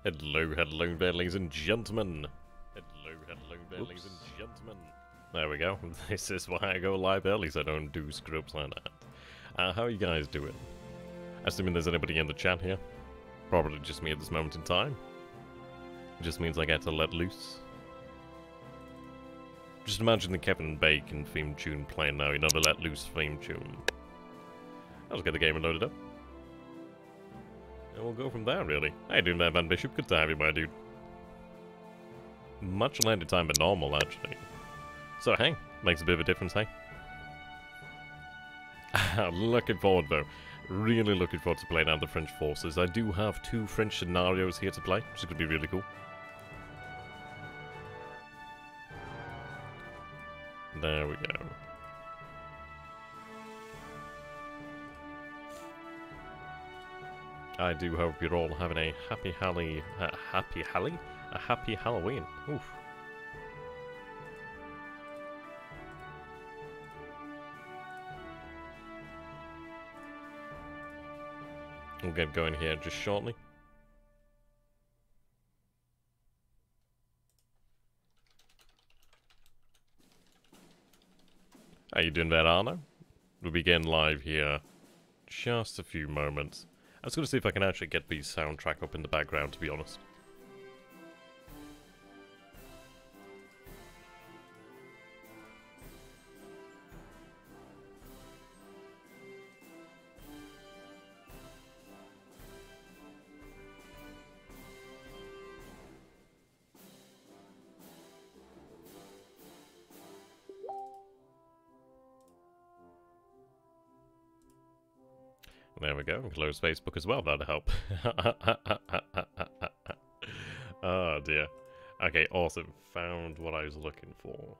Hello there, ladies and gentlemen. Hello there, ladies and gentlemen. There we go. This is why I go live early, so I don't do screw-ups like that. How are you guys doing? Assuming there's anybody in the chat here. Probably just me at this moment in time. It just means I get to let loose. Just imagine the Kevin Bacon theme tune playing now, you know, the Let Loose theme tune. I'll just get the game loaded up. And we'll go from there, really. How you doing there, Van Bishop? Good to have you, my dude. Much later time than normal, actually. So, hey, makes a bit of a difference, hey? Looking forward, though. Really looking forward to playing out the French forces. I do have 2 French scenarios here to play, which is going to be really cool. There we go. I do hope you're all having a happy Halloween. Oof. We'll get going here just shortly. How you doing there, Arno? We'll begin live here just a few moments. I was going to see if I can actually get the soundtrack up in the background, to be honest. There we go, and close Facebook as well, that'll help. Oh dear. Okay, awesome. Found what I was looking for.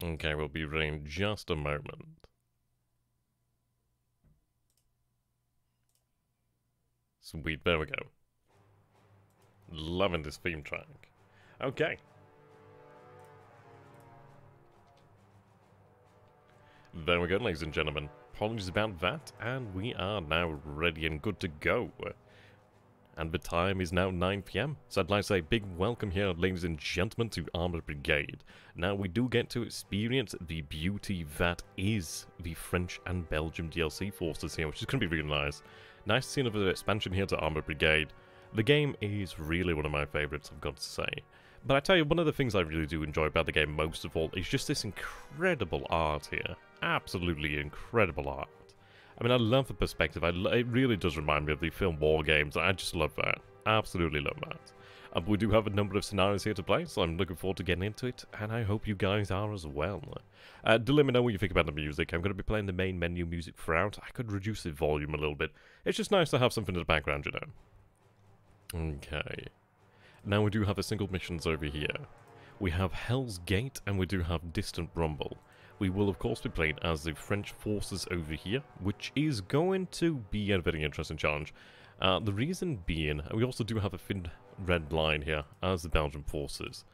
Okay, we'll be ready in just a moment. Sweet, there we go. Loving this theme track. Okay. There we go, ladies and gentlemen. Apologies about that, and we are now ready and good to go. And the time is now 9 PM, so I'd like to say a big welcome here, ladies and gentlemen, to Armored Brigade. Now, we do get to experience the beauty that is the French and Belgium DLC forces here, which is going to be really nice. Nice to see another expansion here to Armored Brigade. The game is really one of my favourites, I've got to say. But I tell you, one of the things I really do enjoy about the game most of all is just this incredible art here. Absolutely incredible art. I mean, I love the perspective. It really does remind me of the film War Games. I just love that. Absolutely love that. We do have a number of scenarios here to play, so I'm looking forward to getting into it, and I hope you guys are as well. Do let me know what you think about the music. I'm going to be playing the main menu music throughout. I could reduce the volume a little bit. It's just nice to have something in the background, you know. Okay. Now we do have the single missions over here. We have Hell's Gate, and we do have Distant Rumble. We will, of course, be playing as the French forces over here, which is going to be a very interesting challenge. The reason being, we also do have a thin red line here as the Belgian forces.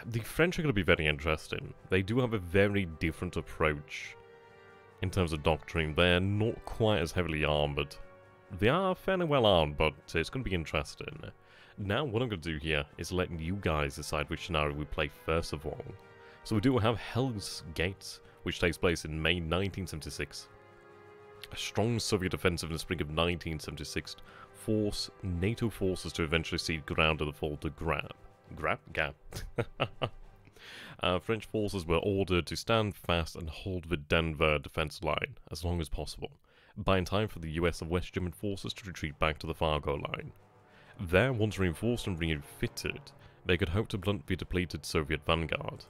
The French are going to be very interesting. They do have a very different approach in terms of doctrine. They're not quite as heavily armoured. They are fairly well armed, but it's going to be interesting. Now, what I'm going to do here is let you guys decide which scenario we play first of all. So we do have Hell's Gate, which takes place in May 1976. A strong Soviet offensive in the spring of 1976 forced NATO forces to eventually cede ground to the fall to Gap. French forces were ordered to stand fast and hold the Denver defense line as long as possible, buying time for the US and West German forces to retreat back to the Fargo line. There, once reinforced and refitted, they could hope to blunt the depleted Soviet vanguard.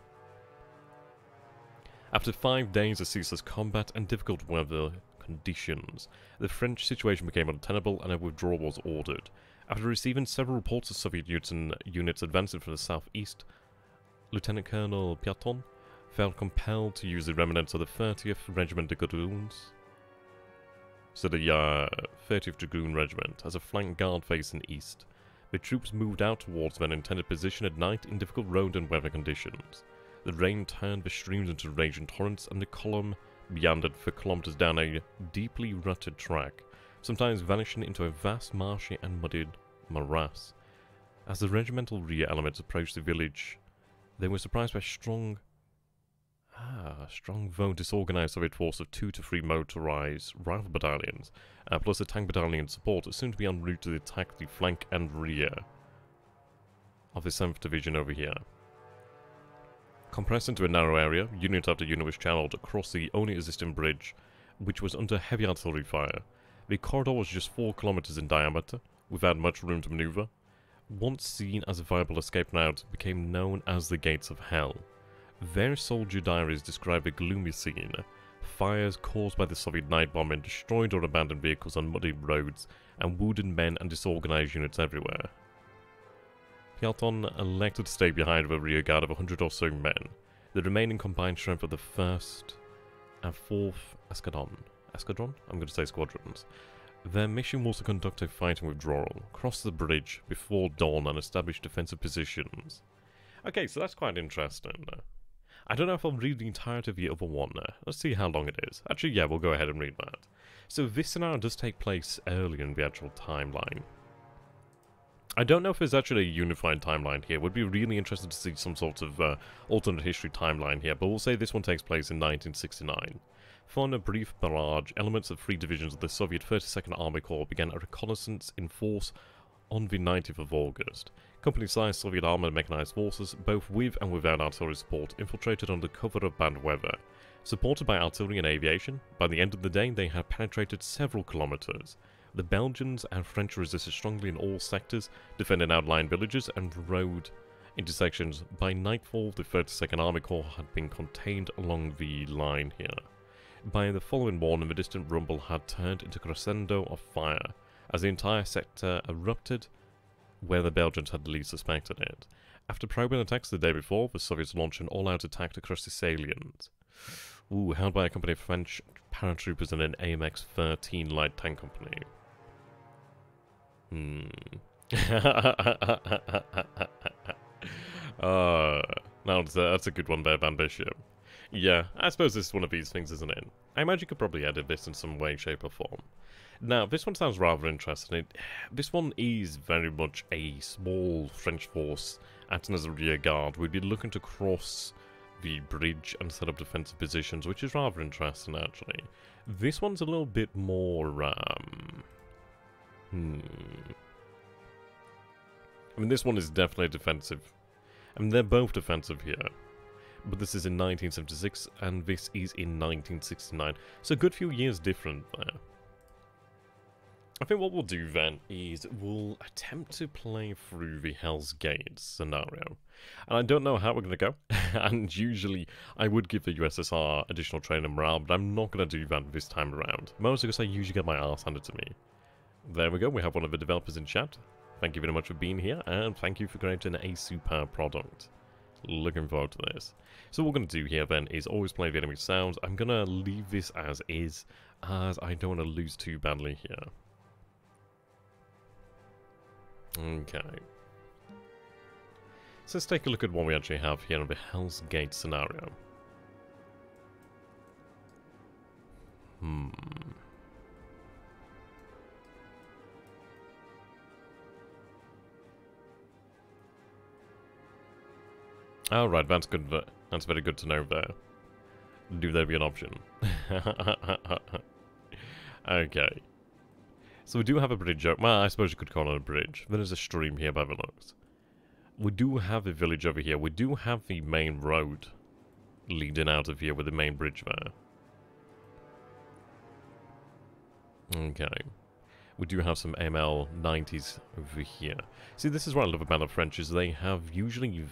After 5 days of ceaseless combat and difficult weather conditions, the French situation became untenable and a withdrawal was ordered. After receiving several reports of Soviet units advancing from the southeast, Lieutenant Colonel Piaton felt compelled to use the remnants of the 30th Regiment de Dragoons, so the 30th Dragoon Regiment, as a flank guard facing east. The troops moved out towards their intended position at night in difficult road and weather conditions. The rain turned the streams into raging torrents, and the column meandered for kilometers down a deeply rutted track, sometimes vanishing into a vast marshy and muddied morass. As the regimental rear elements approached the village, they were surprised by a strong though disorganized Soviet force of 2 to 3 motorized rifle battalions, plus a tank battalion support, soon to be en route to attack the flank and rear of the 7th Division over here. Compressed into a narrow area, unit after unit was channeled across the only existing bridge, which was under heavy artillery fire. The corridor was just 4 kilometers in diameter, without much room to maneuver. Once seen as a viable escape route, became known as the Gates of Hell. Various soldier diaries describe a gloomy scene. Fires caused by the Soviet night bombing destroyed or abandoned vehicles on muddy roads, and wounded men and disorganized units everywhere. Piaton elected to stay behind with a rear guard of 100 or so men, the remaining combined strength of the 1st and 4th Escadron? I'm going to say squadrons. Their mission was to conduct a fighting withdrawal, cross the bridge before dawn and establish defensive positions. Okay, so that's quite interesting. I don't know if I'll read the entirety of the other one. Let's see how long it is. Actually, yeah, we'll go ahead and read that. So this scenario does take place early in the actual timeline. I don't know if there's actually a unified timeline here. Would be really interested to see some sort of alternate history timeline here, but we'll say this one takes place in 1969. Following a brief barrage, elements of 3 divisions of the Soviet 32nd Army Corps began a reconnaissance in force on the 19th of August. Company-sized Soviet armored mechanized forces, both with and without artillery support, infiltrated under cover of bad weather. Supported by artillery and aviation, by the end of the day they had penetrated several kilometers. The Belgians and French resisted strongly in all sectors, defending outlying villages and road intersections. By nightfall, the 32nd Army Corps had been contained along the line here. By the following morning, the distant rumble had turned into a crescendo of fire, as the entire sector erupted where the Belgians had least suspected it. After probing attacks the day before, the Soviets launched an all-out attack across the salient. Held by a company of French paratroopers and an AMX-13 light tank company. Now that's a good one there, Van Bishop. Yeah, I suppose this is one of these things, isn't it? I imagine you could probably edit this in some way, shape, or form. Now, this one sounds rather interesting. This one is very much a small French force acting as a rear guard. We'd be looking to cross the bridge and set up defensive positions, which is rather interesting, actually. This one's a little bit more, I mean, this one is definitely defensive. I mean, they're both defensive here. But this is in 1976, and this is in 1969. So a good few years different there. I think what we'll do then is we'll attempt to play through the Hell's Gate scenario. And I don't know how we're going to go. And usually I would give the USSR additional training morale, but I'm not going to do that this time around. Mostly because I usually get my arse handed to me. There we go, we have one of the developers in chat. Thank you very much for being here, and thank you for creating a superb product. Looking forward to this. So what we're going to do here then is always play the enemy sounds. I'm going to leave this as is, as I don't want to lose too badly here. Okay. So let's take a look at what we actually have here on the Hell's Gate scenario. Alright, that's good. That's very good to know there. Do there be an option? Okay. So we do have a bridge. Well, I suppose you could call it a bridge. There is a stream here by the looks. We do have a village over here. We do have the main road leading out of here with the main bridge there. Okay. We do have some ML 90s over here. See, this is what I love about the French, is they have usually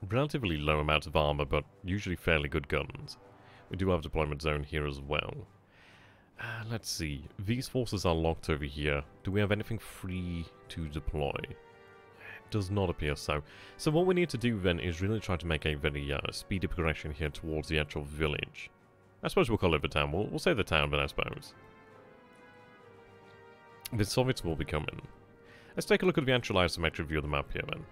relatively low amount of armor, but usually fairly good guns. We do have deployment zone here as well. Let's see. These forces are locked over here. Do we have anything free to deploy? Does not appear so. So what we need to do then is really try to make a very speedy progression here towards the actual village. I suppose we'll call it the town. We'll say the town then, I suppose. The Soviets will be coming. Let's take a look at the actual isometric view of the map here then.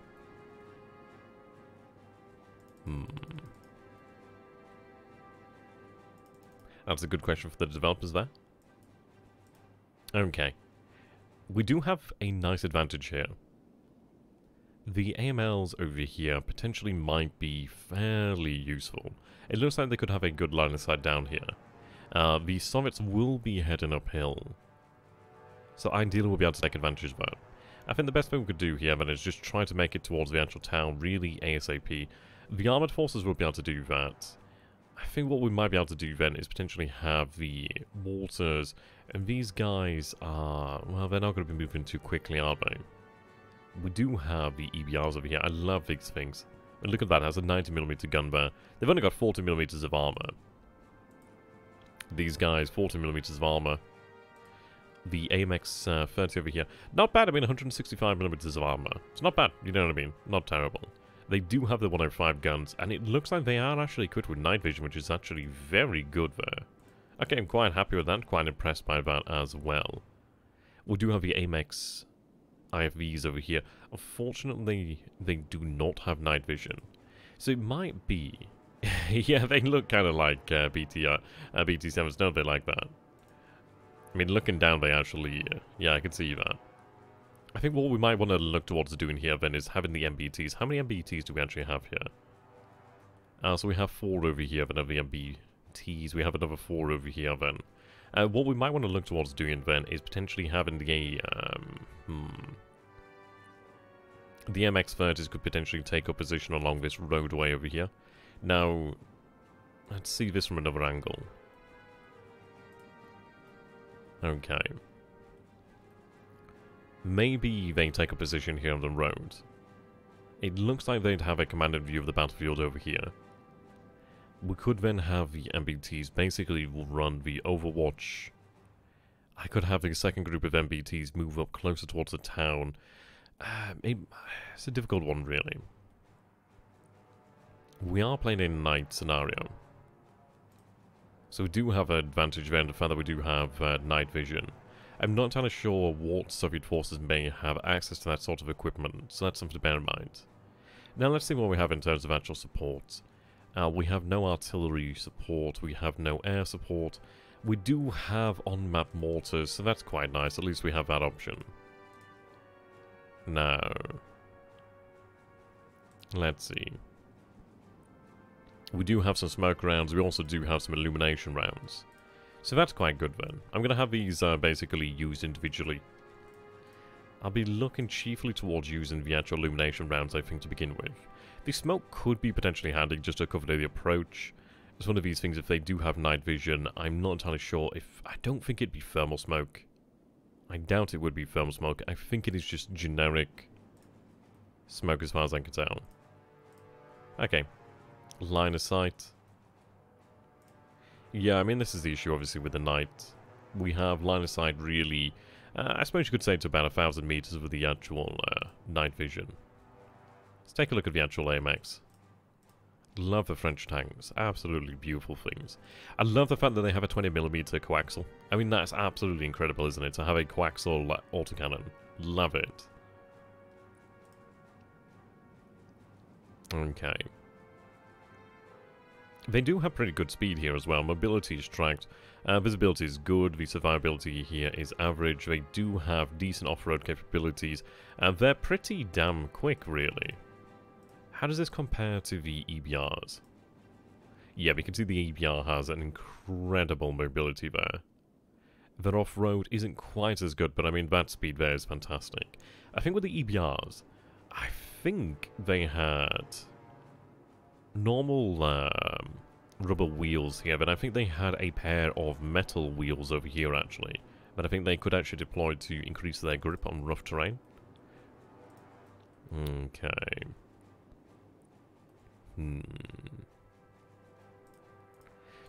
That's a good question for the developers there. Okay. We do have a nice advantage here. The AMLs over here potentially might be fairly useful. It looks like they could have a good line of sight down here. The Soviets will be heading uphill. So ideally we'll be able to take advantage of that. I think the best thing we could do here then is just try to make it towards the actual town really ASAP. The armoured forces will be able to do that. I think what we might be able to do then is potentially have the mortars, and these guys are, well, they're not going to be moving too quickly, are they? We do have the EBRs over here. I love these things. And look at that, it has a 90mm gun there. They've only got 40mm of armor. These guys, 40mm of armor. The AMX 30 over here. Not bad, I mean 165mm of armor. It's not bad, you know what I mean? Not terrible. They do have the 105 guns, and it looks like they are actually equipped with night vision, which is actually very good there. Okay, I'm quite happy with that, quite impressed by that as well. We do have the AMX IFVs over here. Unfortunately, they do not have night vision. So it might be... yeah, they look kind of like BT-7s, don't they, like that? I mean, looking down, they actually... yeah, I can see that. I think what we might want to look towards doing here, then, is having the MBTs. How many MBTs do we actually have here? So we have 4 over here, then, of the MBTs. We have another 4 over here, then. What we might want to look towards doing, then, is potentially having the... the MX-30s could potentially take up position along this roadway over here. Now, let's see this from another angle. Okay. Maybe they take a position here on the road. It looks like they'd have a commanded view of the battlefield over here. We could then have the MBTs basically run the Overwatch. I could have a second group of MBTs move up closer towards the town. It's a difficult one, really. We are playing a night scenario. So we do have an advantage there in the fact that we do have night vision. I'm not entirely sure what Soviet forces may have access to that sort of equipment, so that's something to bear in mind. Now let's see what we have in terms of actual support. We have no artillery support, we have no air support. We do have on-map mortars, so that's quite nice, at least we have that option. Now, let's see. We do have some smoke rounds, we also do have some illumination rounds. So that's quite good then. I'm going to have these basically used individually. I'll be looking chiefly towards using the actual illumination rounds, I think, to begin with. The smoke could be potentially handy just to cover the approach. It's one of these things, if they do have night vision, I'm not entirely sure if... I don't think it'd be thermal smoke. I doubt it would be thermal smoke. I think it is just generic smoke as far as I can tell. Okay. Line of sight. Yeah, I mean, this is the issue, obviously, with the night. We have line of sight really... I suppose you could say to about 1,000 meters with the actual night vision. Let's take a look at the actual AMX. Love the French tanks. Absolutely beautiful things. I love the fact that they have a 20mm coaxial. I mean, that's absolutely incredible, isn't it? To have a coaxial autocannon. Love it. Okay. They do have pretty good speed here as well. Mobility is tracked. Visibility is good. The survivability here is average. They do have decent off-road capabilities. They're pretty damn quick, really. How does this compare to the EBRs? Yeah, we can see the EBR has an incredible mobility there. Their off-road isn't quite as good, but I mean, that speed there is fantastic. I think with the EBRs, I think they had normal rubber wheels here, but I think they had a pair of metal wheels over here, actually. But I think they could actually deploy to increase their grip on rough terrain. Okay. So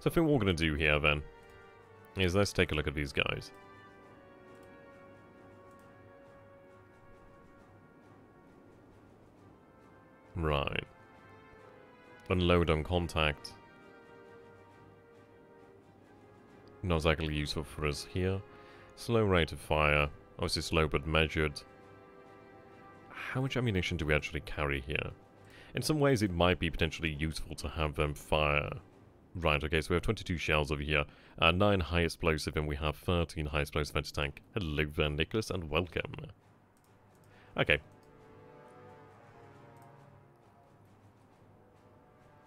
I think what we're going to do here then is let's take a look at these guys. Right. Unload on contact. Not exactly useful for us here. Slow rate of fire. Obviously slow but measured. How much ammunition do we actually carry here? In some ways it might be potentially useful to have them fire. Right, okay, so we have 22 shells over here. 9 high explosive and we have 13 high explosive anti-tank. Hello there, Nicholas, and welcome. Okay.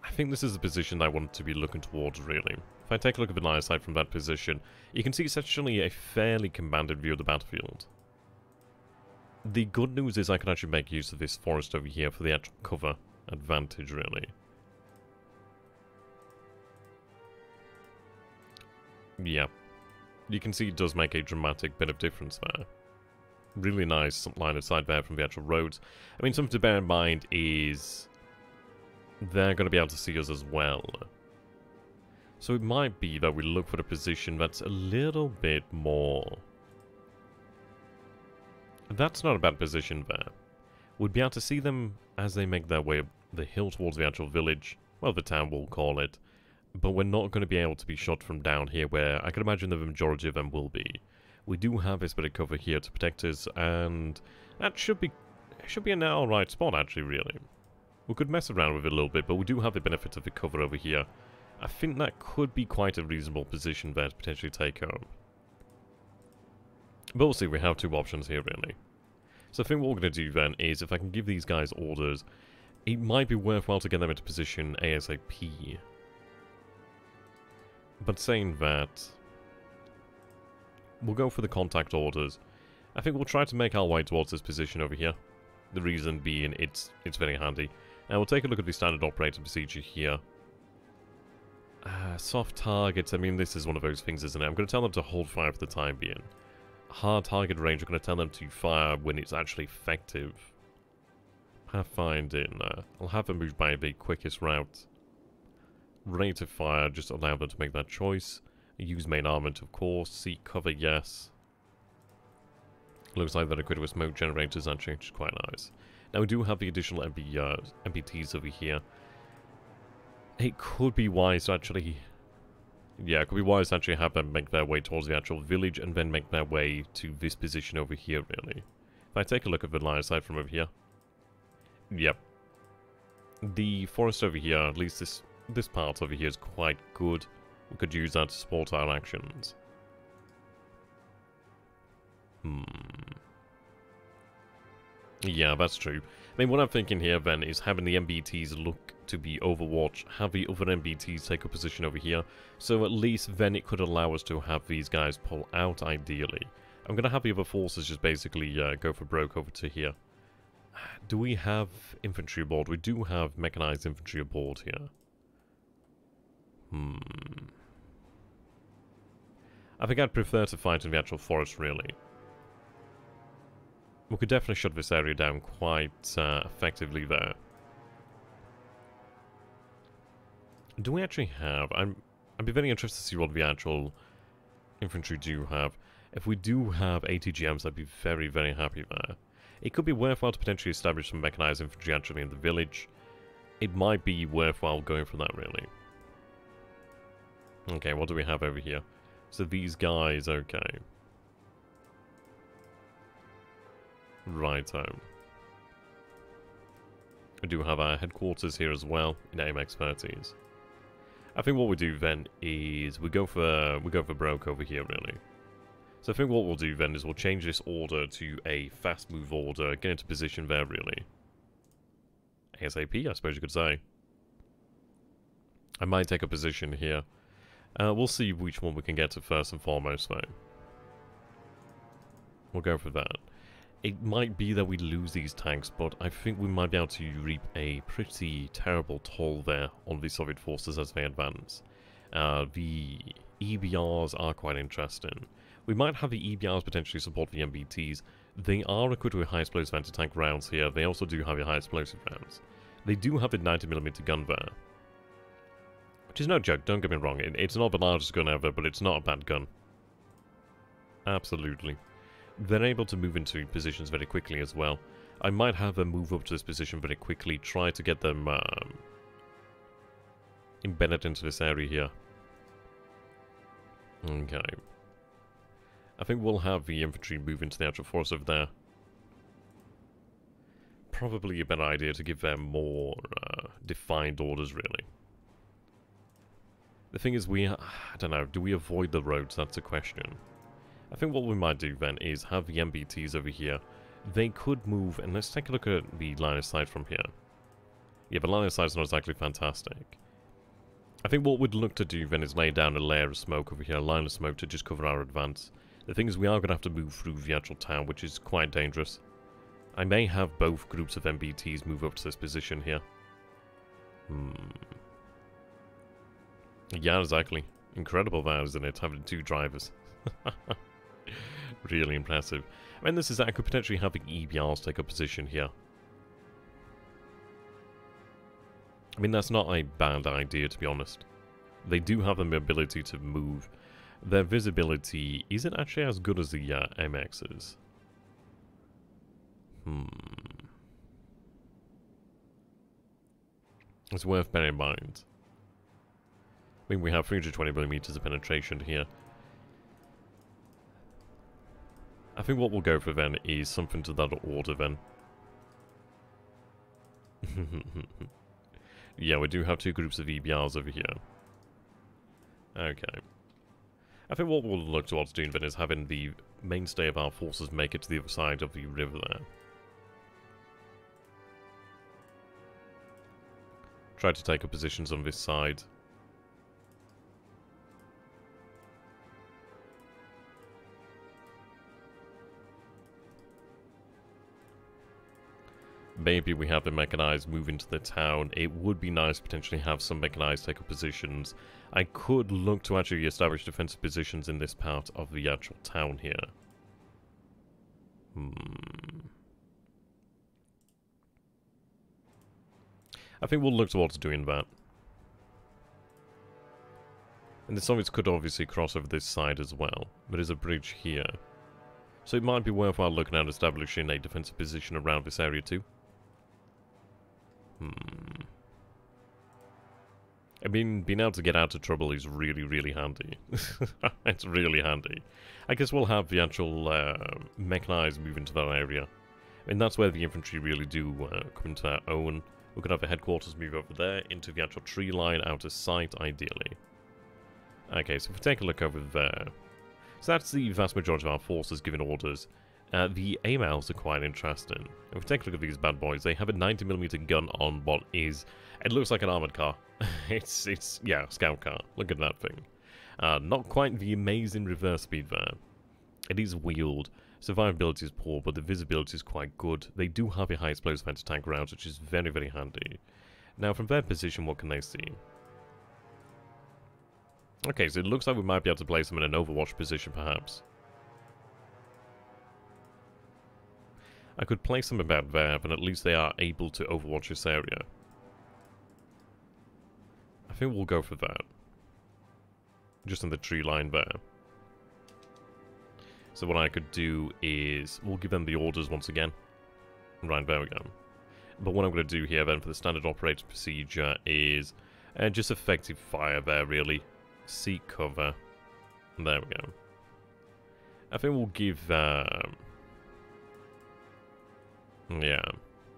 I think this is the position I want to be looking towards, really. If I take a look at the line of sight from that position, you can see it's actually a fairly commanded view of the battlefield. The good news is I can actually make use of this forest over here for the actual cover advantage, really. Yeah. You can see it does make a dramatic bit of difference there. Really nice line of sight there from the actual roads. I mean, something to bear in mind is they're going to be able to see us as well. So it might be that we look for a position that's a little bit more... That's not a bad position there. We'd be able to see them as they make their way up the hill towards the actual village. Well, the town we'll call it. But we're not going to be able to be shot from down here where I can imagine the majority of them will be. We do have this bit of cover here to protect us, and that should be an alright spot actually, really. We could mess around with it a little bit, but we do have the benefit of the cover over here. I think that could be quite a reasonable position there to potentially take home. But we'll see, we have two options here, really. So I think what we're going to do then is, if I can give these guys orders, it might be worthwhile to get them into position ASAP. But saying that, we'll go for the contact orders. I think we'll try to make our way towards this position over here. The reason being, it's very handy. And we'll take a look at the standard operating procedure here. Soft targets, I mean, this is one of those things, isn't it? I'm going to tell them to hold fire for the time being. Hard target range, we're going to tell them to fire when it's actually effective. Pathfinding, I'll have them move by the quickest route. Rate of fire, just allow them to make that choice. Use main armament, of course. Seek cover, yes. Looks like they're equipped with smoke generators, actually, which is quite nice. Now, we do have the additional MPTs over here. It could be wise to actually... Yeah, it could be wise to actually have them make their way towards the actual village and then make their way to this position over here, really. If I take a look at the line of sight from over here. Yep. The forest over here, at least this part over here, is quite good. We could use that to support our actions. Yeah, that's true. I mean, what I'm thinking here then is having the MBTs look to be Overwatch, have the other MBTs take a position over here, so at least then it could allow us to have these guys pull out, ideally. I'm going to have the other forces just basically go for broke over to here. Do we have infantry aboard? We do have mechanized infantry aboard here. I think I'd prefer to fight in the actual forest, really. We could definitely shut this area down quite effectively there. Do we actually have... I'd be very interested to see what the actual infantry do have. If we do have ATGMs, I'd be very, very happy there. It could be worthwhile to potentially establish some mechanized infantry actually in the village. It might be worthwhile going for that, really. Okay, what do we have over here? So these guys, okay. Righto. We do have our headquarters here as well in AIM expertise. I think what we do then is we go for broke over here, really. So I think what we'll do then is we'll change this order to a fast move order, get into position there, really. ASAP, I suppose you could say. I might take a position here. We'll see which one we can get to first and foremost, though. We'll go for that. It might be that we lose these tanks, but I think we might be able to reap a pretty terrible toll there on the Soviet forces as they advance. The EBRs are quite interesting. We might have the EBRs potentially support the MBTs. They are equipped with high explosive anti-tank rounds here. They also do have your high explosive rounds. They do have a 90mm gun there. Which is no joke, don't get me wrong. It's not the largest gun ever, but it's not a bad gun. Absolutely. They're able to move into positions very quickly as well. I might have them move up to this position very quickly, try to get them embedded into this area here. Okay. I think we'll have the infantry move into the actual force over there. Probably a better idea to give them more defined orders, really. The thing is, I don't know, do we avoid the roads? That's a question. I think what we might do then is have the MBTs over here. They could move, and let's take a look at the line of sight from here. Yeah, the line of sight is not exactly fantastic. I think what we'd look to do then is lay down a layer of smoke over here, a line of smoke to just cover our advance. The thing is, we are going to have to move through the actual town, which is quite dangerous. I may have both groups of MBTs move up to this position here. Yeah, exactly. Incredible that, isn't it? Having 2 drivers. Really impressive. I mean, I could potentially have the EBRs take a position here. I mean, that's not a bad idea, to be honest. They do have the ability to move. Their visibility isn't actually as good as the MX's. It's worth bearing in mind. I mean, we have 320mm of penetration here. I think what we'll go for then is something to that order then. Yeah, we do have 2 groups of EBRs over here. Okay. I think what we'll look towards doing then is having the mainstay of our forces make it to the other side of the river there. Try to take up positions on this side. Maybe we have the mechanized move into the town. It would be nice to potentially have some mechanized take up positions. I could look to actually establish defensive positions in this part of the actual town here. I think we'll look towards doing that. And the Soviets could obviously cross over this side as well. But there's a bridge here. So it might be worthwhile looking at establishing a defensive position around this area too. I mean, being able to get out of trouble is really, really handy. It's really handy. I guess we'll have the actual mechanized move into that area. I mean, that's where the infantry really do come into their own. We could have the headquarters move over there into the actual tree line out of sight, ideally. Okay, so if we take a look over there. So that's the vast majority of our forces giving orders. The AMLs are quite interesting. If we take a look at these bad boys, they have a 90mm gun on what is... It looks like an armored car. it's yeah, scout car. Look at that thing. Not quite the amazing reverse speed there. It is wheeled. Survivability is poor, but the visibility is quite good. They do have a high explosive anti-tank rounds, which is very, very handy. Now, from their position, what can they see? Okay, so it looks like we might be able to place them in an overwatch position, perhaps. I could place them about there, but at least they are able to overwatch this area. I think we'll go for that. Just in the tree line there. So what I could do is, we'll give them the orders once again. Right, there we go. But what I'm going to do here then for the standard operating procedure is just effective fire there, really. Seek cover. There we go. I think we'll give... yeah.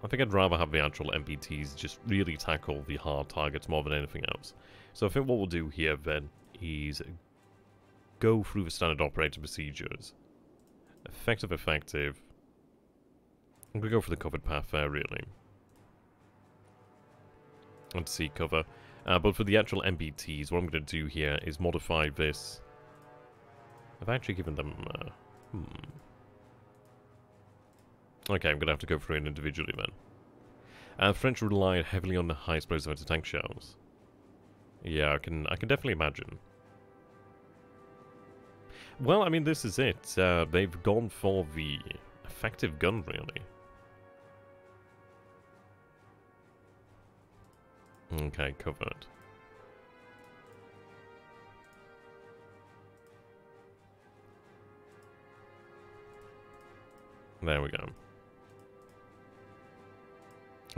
I think I'd rather have the actual MBTs just really tackle the hard targets more than anything else. So I think what we'll do here then is go through the standard operating procedures. Effective. I'm going to go for the covered path there, really. And seek cover. But for the actual MBTs, what I'm going to do here is modify this. I've actually given them... Okay, I'm going to have to go through it individually then. French relied heavily on the high explosive anti-tank shells. Yeah, I can definitely imagine. Well, I mean, this is it. They've gone for the effective gun, really. Okay, covered. There we go.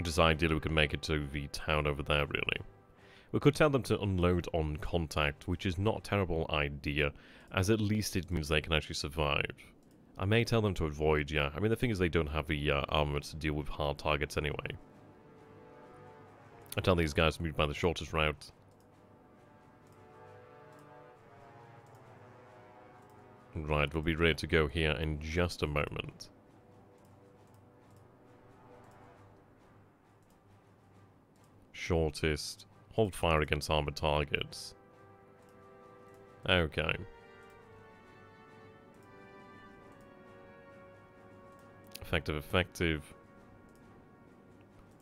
Just ideally we could make it to the town over there, really. We could tell them to unload on contact, which is not a terrible idea, as at least it means they can actually survive. I may tell them to avoid, yeah. I mean, the thing is they don't have the armor to deal with hard targets anyway. I tell these guys to move by the shortest route. Right, we'll be ready to go here in just a moment. Shortest. Hold fire against armored targets. Okay. Effective, effective.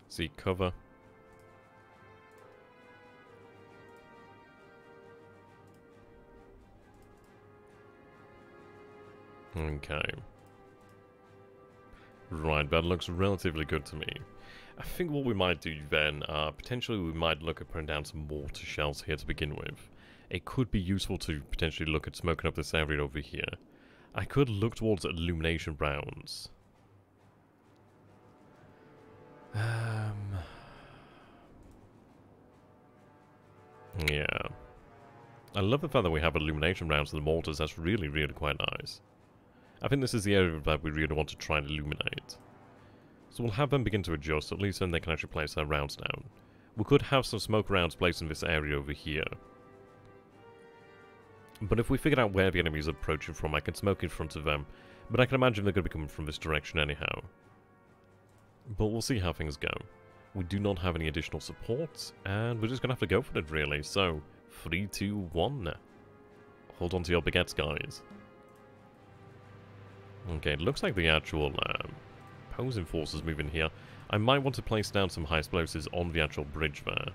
See cover. Okay. Right, that looks relatively good to me. I think what we might do then, potentially we might look at putting down some mortar shells here to begin with. It could be useful to potentially look at smoking up this area over here. I could look towards illumination rounds. Yeah. I love the fact that we have illumination rounds in the mortars. That's really, really quite nice. I think this is the area that we really want to try and illuminate. So we'll have them begin to adjust, at least then they can actually place their rounds down. We could have some smoke rounds placed in this area over here. But if we figured out where the enemy is approaching from, I can smoke in front of them. But I can imagine they're going to be coming from this direction anyhow. But we'll see how things go. We do not have any additional support, and we're just going to have to go for it, really. So, 3, 2, 1. Hold on to your baguettes, guys. Okay, it looks like the actual opposing forces moving here. I might want to place down some high explosives on the actual bridge there.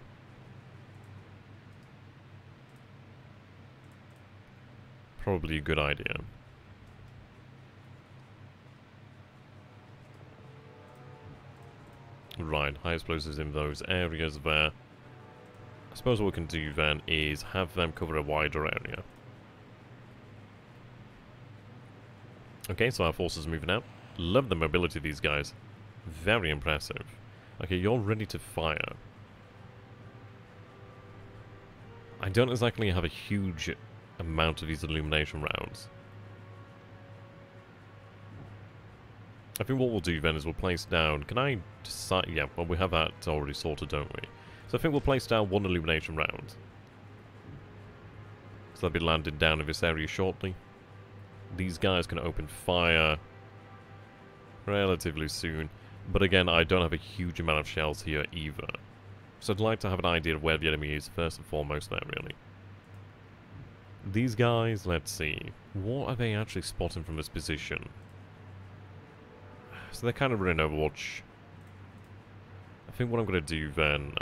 Probably a good idea. Right, high explosives in those areas there. I suppose what we can do then is have them cover a wider area. Okay, so our forces are moving out. Love the mobility of these guys. Very impressive. Okay, you're ready to fire. I don't exactly have a huge amount of these illumination rounds. I think what we'll do then is we'll place down... Can I decide... Yeah, well, we have that already sorted, don't we? So I think we'll place down one illumination round. So they'll be landed down in this area shortly. These guys can open fire relatively soon. But again, I don't have a huge amount of shells here either. So I'd like to have an idea of where the enemy is first and foremost there, really. These guys, let's see. What are they actually spotting from this position? So they're kind of running Overwatch. I think what I'm going to do then...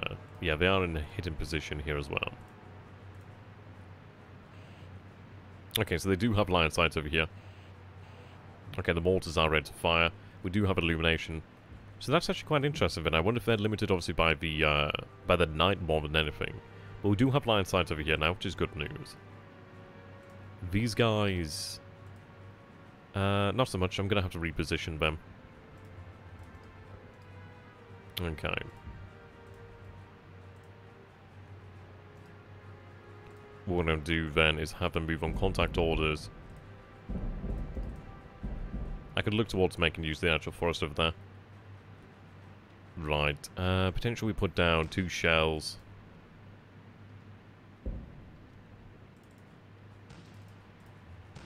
yeah, they are in a hidden position here as well. Okay, so they do have line of sight over here. Okay, the mortars are ready to fire. We do have illumination. So that's actually quite interesting then. I wonder if they're limited obviously by the night more than anything. But we do have line of sight over here now, which is good news. These guys... not so much. I'm going to have to reposition them. Okay. What we're going to do then is have them move on contact orders. I could look towards making use of the actual forest over there. Right. Potentially we put down 2 shells.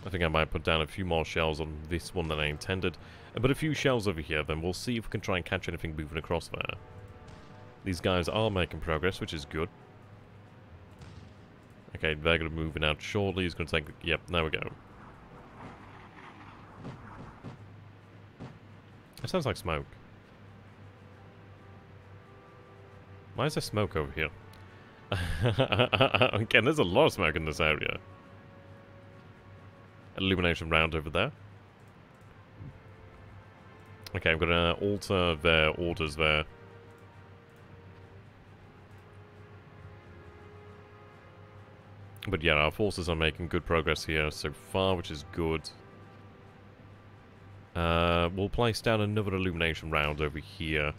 I think I might put down a few more shells on this one than I intended. But a few shells over here, then we'll see if we can try and catch anything moving across there. These guys are making progress, which is good. Okay, they're going to be moving out shortly. He's going to take... Yep, there we go. It sounds like smoke. Why is there smoke over here? Again, there's a lot of smoke in this area. illumination round over there. Okay, I'm gonna alter their orders there. But yeah, our forces are making good progress here so far, which is good. We'll place down another illumination round over here.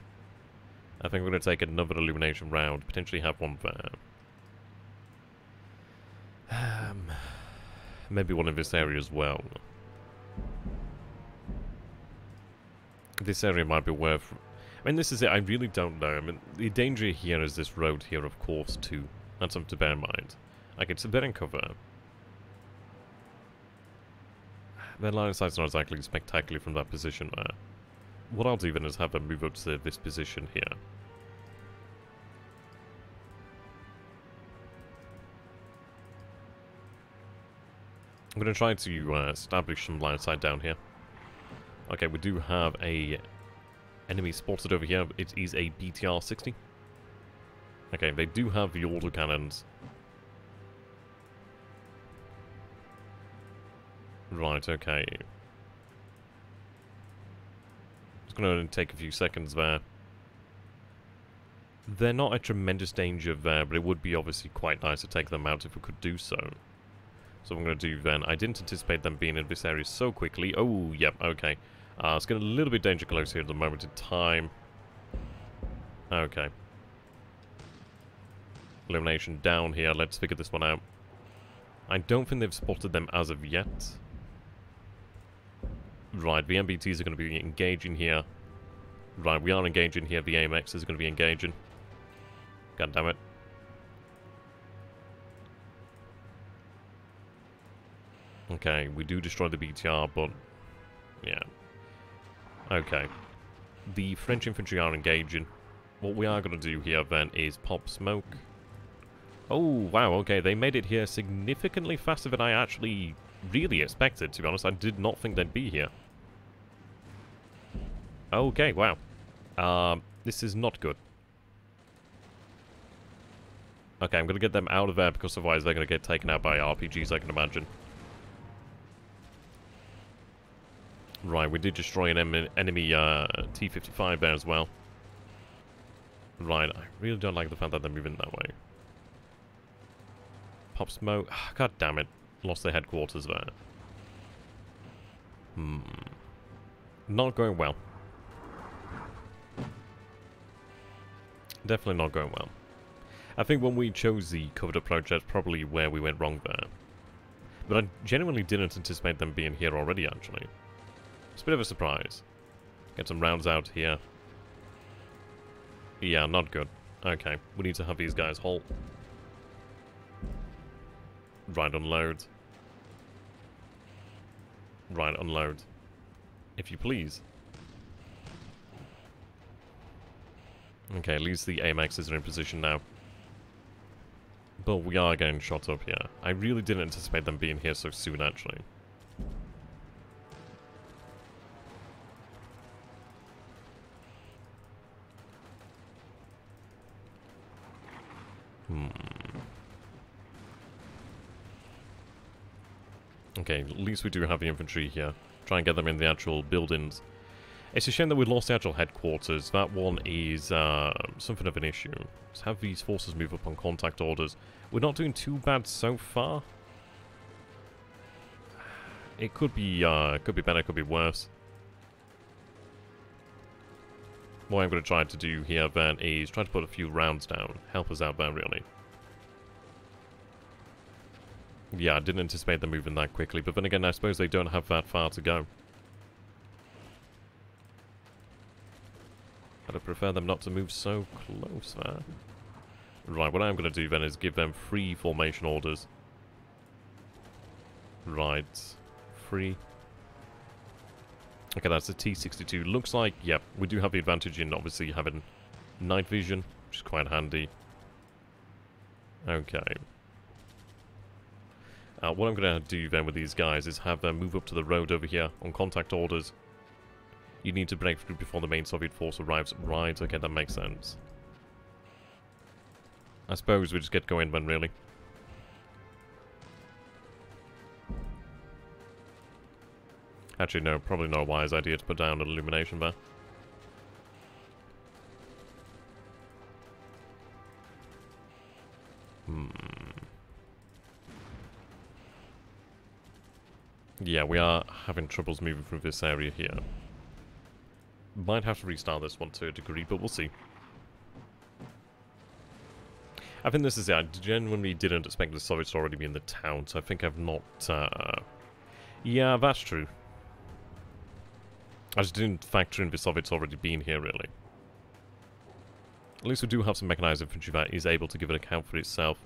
I think we're going to take another illumination round, potentially have one there. Maybe one in this area as well. This area might be worth... I mean, this is it, I really don't know. I mean, the danger here is this road here, of course, too. That's something to bear in mind. Like, it's a bit in cover. Their line of sight's not exactly spectacular from that position there. What I'll do then is have them move up to this position here. I'm going to try to establish some line of sight down here. Okay, we do have a enemy spotted over here. It is a BTR-60. Okay, they do have the autocannons. Right, okay. It's going to take a few seconds there. They're not a tremendous danger there, but it would be obviously quite nice to take them out if we could do so. So what I'm going to do then, I didn't anticipate them being in this area so quickly. Oh, yep, okay. It's getting a little bit danger close here at the moment in time. Okay. Elimination down here, let's figure this one out. I don't think they've spotted them as of yet. Right, the MBTs are going to be engaging here. Right, we are engaging here. The AMXs are going to be engaging. God damn it. Okay, we do destroy the BTR, but... yeah. Okay. The French infantry are engaging. What we are going to do here, then, is pop smoke. Oh, wow, okay, they made it here significantly faster than I actually really expected, to be honest. I did not think they'd be here. Okay, wow. This is not good. Okay, I'm going to get them out of there because otherwise they're going to get taken out by RPGs, I can imagine. Right, we did destroy an enemy T-55 there as well. Right, I really don't like the fact that they're moving that way. Pop smoke. God damn it. Lost their headquarters there. Not going well. Definitely not going well. I think when we chose the covered approach, that's probably where we went wrong there. But I genuinely didn't anticipate them being here already, actually. It's a bit of a surprise. Get some rounds out here. Yeah, not good. Okay, we need to have these guys halt. Right, unload. Right, unload. If you please. Okay, at least the AMXs are in position now. But we are getting shot up here. I really didn't anticipate them being here so soon, actually. Okay, at least we do have the infantry here. Try and get them in the actual buildings. It's a shame that we lost the actual headquarters. That one is something of an issue. Let's have these forces move up on contact orders. We're not doing too bad so far. It could be better, could be worse. What I'm going to try to do here then is try to put a few rounds down. Help us out there, really. Yeah, I didn't anticipate them moving that quickly, but then again, I suppose they don't have that far to go. I'd prefer them not to move so close there. Right, what I'm going to do then is give them free formation orders. Right, free. Okay, that's a T-62. Looks like, yep, we do have the advantage in obviously having night vision, which is quite handy. Okay. What I'm going to do then with these guys is have them move up to the road over here on contact orders. You need to break through before the main Soviet force arrives. Right, okay, that makes sense. I suppose we just get going then, really. Actually, no, probably not a wise idea to put down an illumination there. Yeah, we are having troubles moving through this area here. Might have to restart this one to a degree, but we'll see. I think this is it. I genuinely didn't expect the Soviets to already be in the town, so I think I've not... Yeah, that's true. I just didn't factor in the Soviets already being here, really. At least we do have some mechanized infantry that is able to give an account for itself.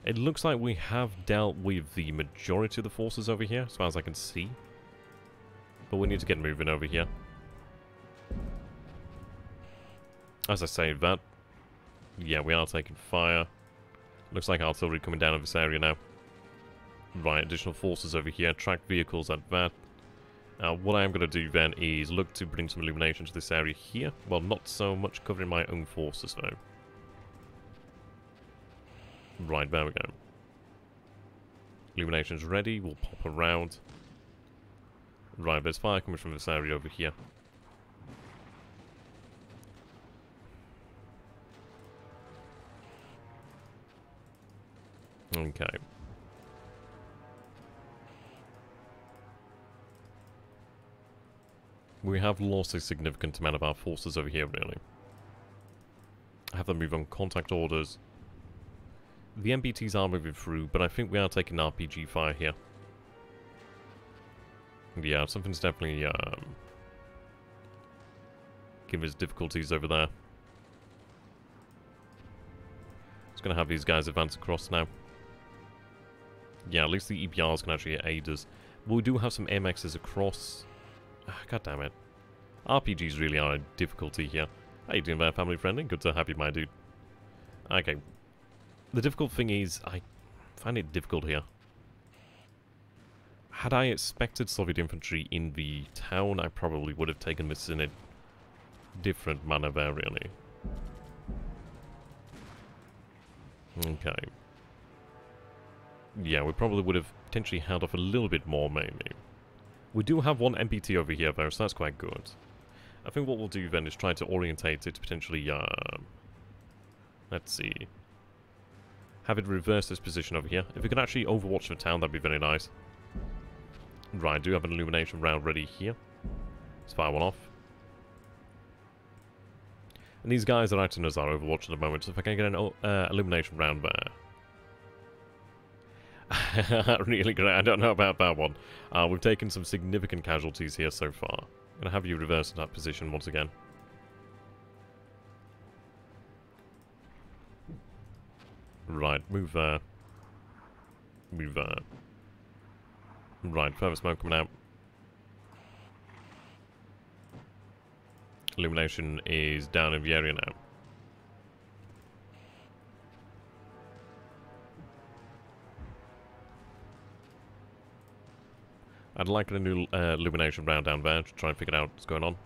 It looks like we have dealt with the majority of the forces over here, as far as I can see. But we need to get moving over here. As I say, that... Yeah, we are taking fire. Looks like artillery coming down in this area now. Right, additional forces over here. Tracked vehicles at that. What I am going to do then is look to bring some illumination to this area here. Well, not so much covering my own forces, though. Right, there we go. Illumination's ready. We'll pop around. Right, there's fire coming from this area over here. Okay. We have lost a significant amount of our forces over here, really. I have them move on contact orders. The MBTs are moving through, but I think we are taking RPG fire here. Yeah, something's definitely giving us difficulties over there. It's going to have these guys advance across now. Yeah, at least the EBRs can actually aid us. But we do have some MXs across. God damn it. RPGs really are a difficulty here. How you doing there, family friendly? Good to have you, my dude. Okay. The difficult thing is, I find it difficult here. Had I expected Soviet infantry in the town, I probably would have taken this in a different manner there, really. Okay. Yeah, we probably would have potentially held off a little bit more, maybe. We do have one MPT over here, though, so that's quite good. I think what we'll do then is try to orientate it to potentially, let's see. Have it reverse this position over here. If we could actually overwatch the town, that'd be very nice. Right, I do have an illumination round ready here. Let's fire one off. And these guys are acting as our overwatch at the moment, so if I can get an illumination round there. Really great. I don't know about that one. We've taken some significant casualties here so far. I'm going to have you reverse that position once again. Right, move there. Move there. Right, further smoke coming out. Illumination is down in the area now. I'd like a new illumination round down there to try and figure out what's going on.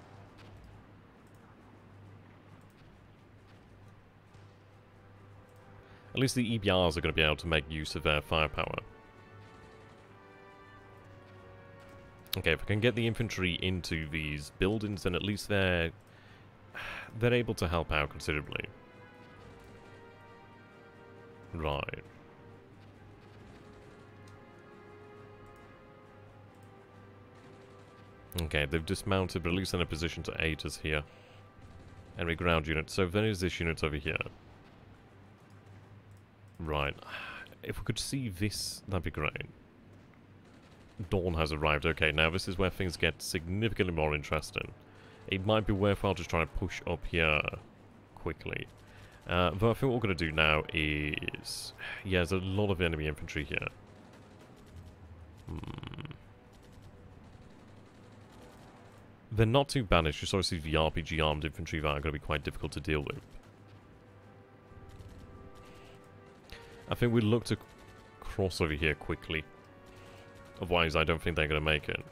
At least the EBRs are going to be able to make use of their firepower. Okay, if I can get the infantry into these buildings, then at least they're able to help out considerably. Right. Okay, they've dismounted, but at least in a position to aid us here. Enemy ground unit. So there is this unit over here. Right. If we could see this, that'd be great. Dawn has arrived. Okay, now this is where things get significantly more interesting. It might be worthwhile just trying to push up here quickly. Though I think what we're going to do now is... Yeah, there's a lot of enemy infantry here. They're not too bad, it's just obviously the RPG armed infantry that are going to be quite difficult to deal with. I think we'll look to cross over here quickly. Otherwise, I don't think they're going to make it.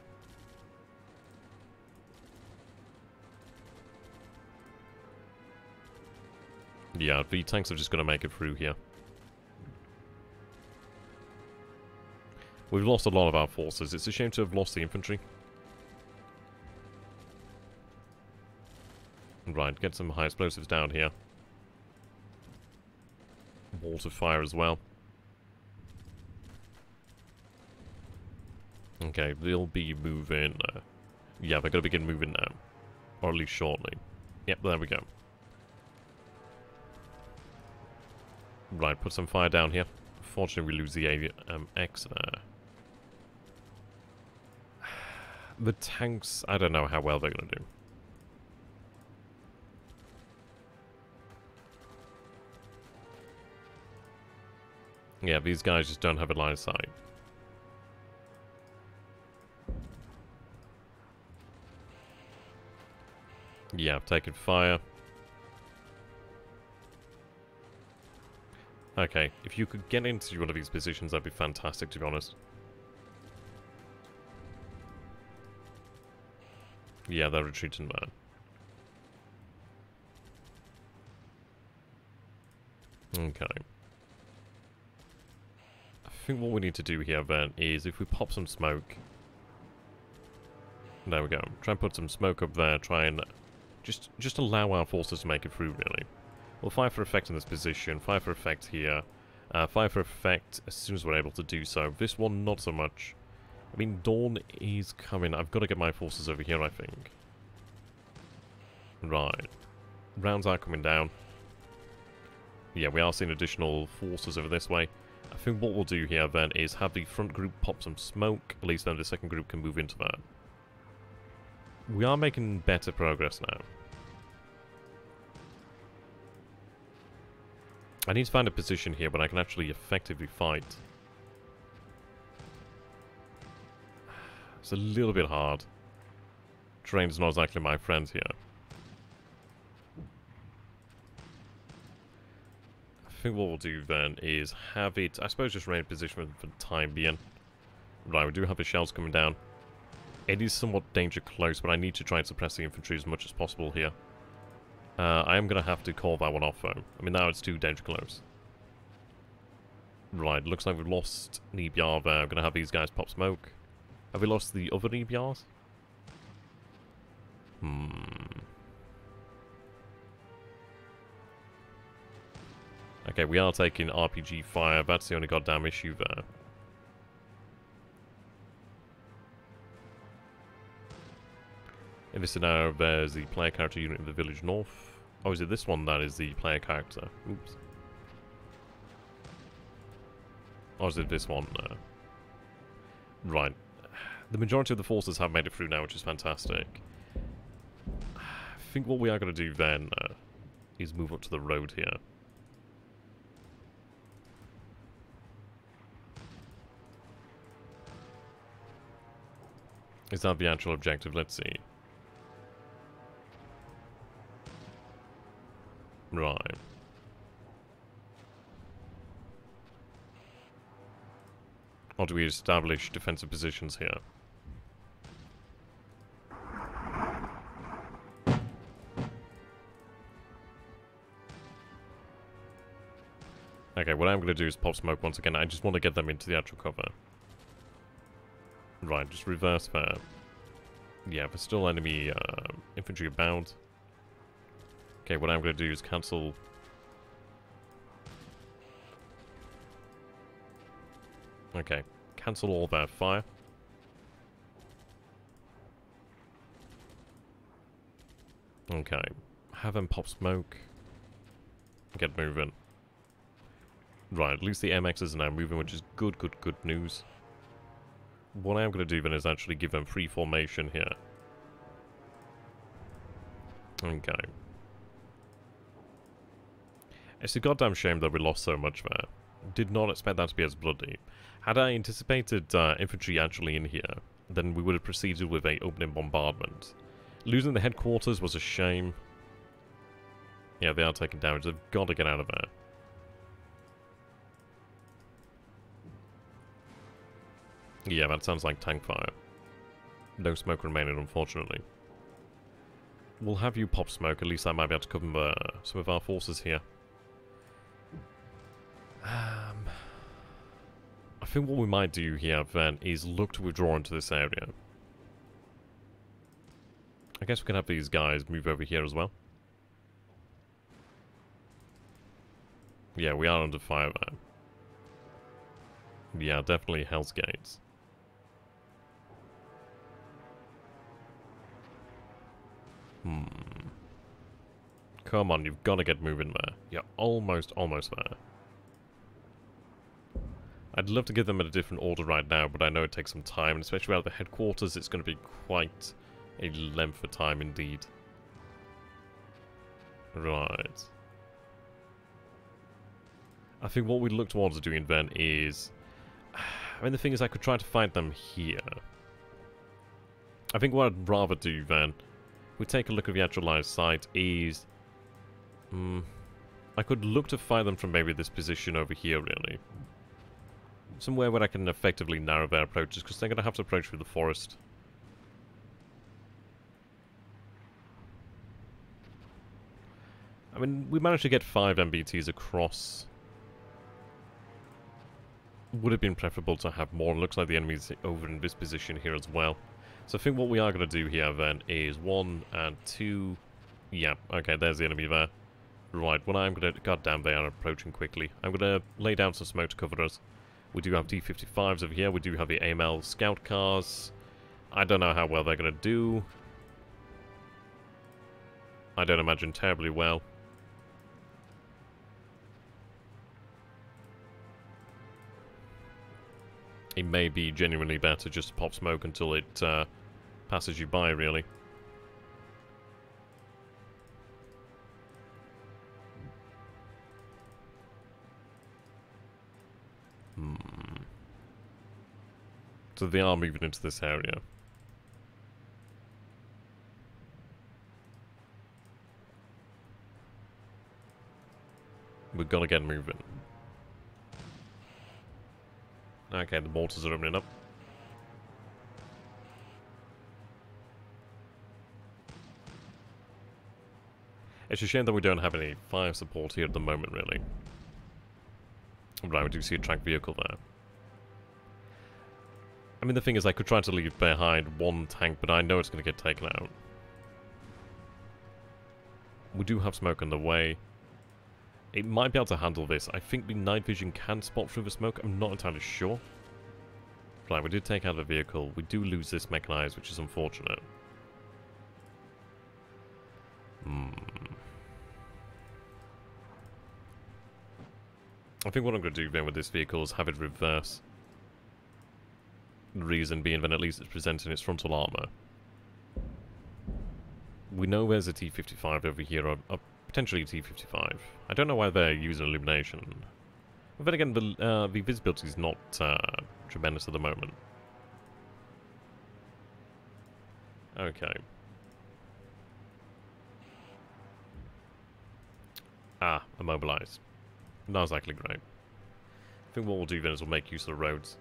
Yeah, the tanks are just going to make it through here. We've lost a lot of our forces. It's a shame to have lost the infantry. Right, get some high explosives down here. Water fire as well. Okay, they'll be moving. Yeah, they're going to begin moving now. Or at least shortly. Yep, there we go. Right, put some fire down here. Fortunately, we lose the X there. The tanks, I don't know how well they're going to do. Yeah, these guys just don't have a line of sight. Yeah, I've taken fire. Okay, if you could get into one of these positions, that'd be fantastic, to be honest. Yeah, they're retreating there. Okay. I think what we need to do here, then, is if we pop some smoke... There we go. Try and put some smoke up there, try and... Just allow our forces to make it through, really. We'll fire for effect in this position, fire for effect here, fire for effect as soon as we're able to do so. This one, not so much. I mean, dawn is coming. I've got to get my forces over here, I think. Right. Rounds are coming down. Yeah, we are seeing additional forces over this way. I think what we'll do here, then, is have the front group pop some smoke. At least then the second group can move into that. We are making better progress now. I need to find a position here where I can actually effectively fight. It's a little bit hard. Terrain's not exactly my friend here. I think what we'll do then is have it, I suppose, just remain in position for the time being. Right, we do have the shells coming down. It is somewhat danger close, but I need to try and suppress the infantry as much as possible here. I am going to have to call that one off, though. I mean, now it's too danger close. Right, looks like we've lost Nebyar there. I'm going to have these guys pop smoke. Have we lost the other Nebyars? Okay, we are taking RPG fire. That's the only goddamn issue there. In this scenario, there's the player character unit in the village north. Oh, is it this one that is the player character? Oops. Or is it this one? Right. The majority of the forces have made it through now, which is fantastic. I think what we are going to do then is move up to the road here. Is that the actual objective? Let's see. Right. Or do we establish defensive positions here? Okay, what I'm going to do is pop smoke once again. I just want to get them into the actual cover. Right, just reverse there. Yeah, there's still enemy infantry abound. Okay, what I'm going to do is cancel... Okay, cancel all that fire. Okay, have them pop smoke. Get moving. Right, at least the MXs are now moving, which is good news. What I'm going to do then is actually give them free formation here. Okay. It's a goddamn shame that we lost so much there. Did not expect that to be as bloody. Had I anticipated infantry actually in here, then we would have proceeded with a opening bombardment. Losing the headquarters was a shame. Yeah, they are taking damage. They've got to get out of there. Yeah, that sounds like tank fire. No smoke remaining, unfortunately. We'll have you pop smoke. At least I might be able to cover some of our forces here. I think what we might do here, then, is look to withdraw into this area. I guess we can have these guys move over here as well. Yeah, we are under fire there. Yeah, definitely Hell's Gates. Come on, you've got to get moving there. You're almost there. I'd love to give them in a different order right now, but I know it takes some time, and especially out of the headquarters, it's going to be quite a length of time indeed. Right. I think what we look towards doing then is... I mean, the thing is, I could try to find them here. I think what I'd rather do then, if we take a look at the actual live site, is... I could look to find them from maybe this position over here, really. Somewhere where I can effectively narrow their approaches, because they're going to have to approach through the forest. I mean, we managed to get 5 MBTs across. Would have been preferable to have more. It looks like the enemy's over in this position here as well. So I think what we are going to do here then is 1 and 2. Yeah, okay, there's the enemy there. Right, well I'm going to... Goddamn, they are approaching quickly. I'm going to lay down some smoke to cover us. We do have T-55s over here. We do have the AML scout cars. I don't know how well they're going to do. I don't imagine terribly well. It may be genuinely better just to pop smoke until it passes you by, really. So they are moving into this area. We're gonna get moving. Okay, the mortars are opening up. It's a shame that we don't have any fire support here at the moment, really. Right, we do see a tracked vehicle there. I mean, the thing is, I could try to leave behind 1 tank, but I know it's going to get taken out. We do have smoke on the way. It might be able to handle this. I think the night vision can spot through the smoke. I'm not entirely sure. Right, we did take out the vehicle. We do lose this mechanized, which is unfortunate. I think what I'm going to do then with this vehicle is have it reverse. The reason being that at least it's presenting its frontal armor. We know there's a T-55 over here, or potentially a T-55. I don't know why they're using illumination. But then again, the visibility is not tremendous at the moment. Okay. Ah, immobilized. Not exactly great. I think what we'll do then is we'll make use of the roads.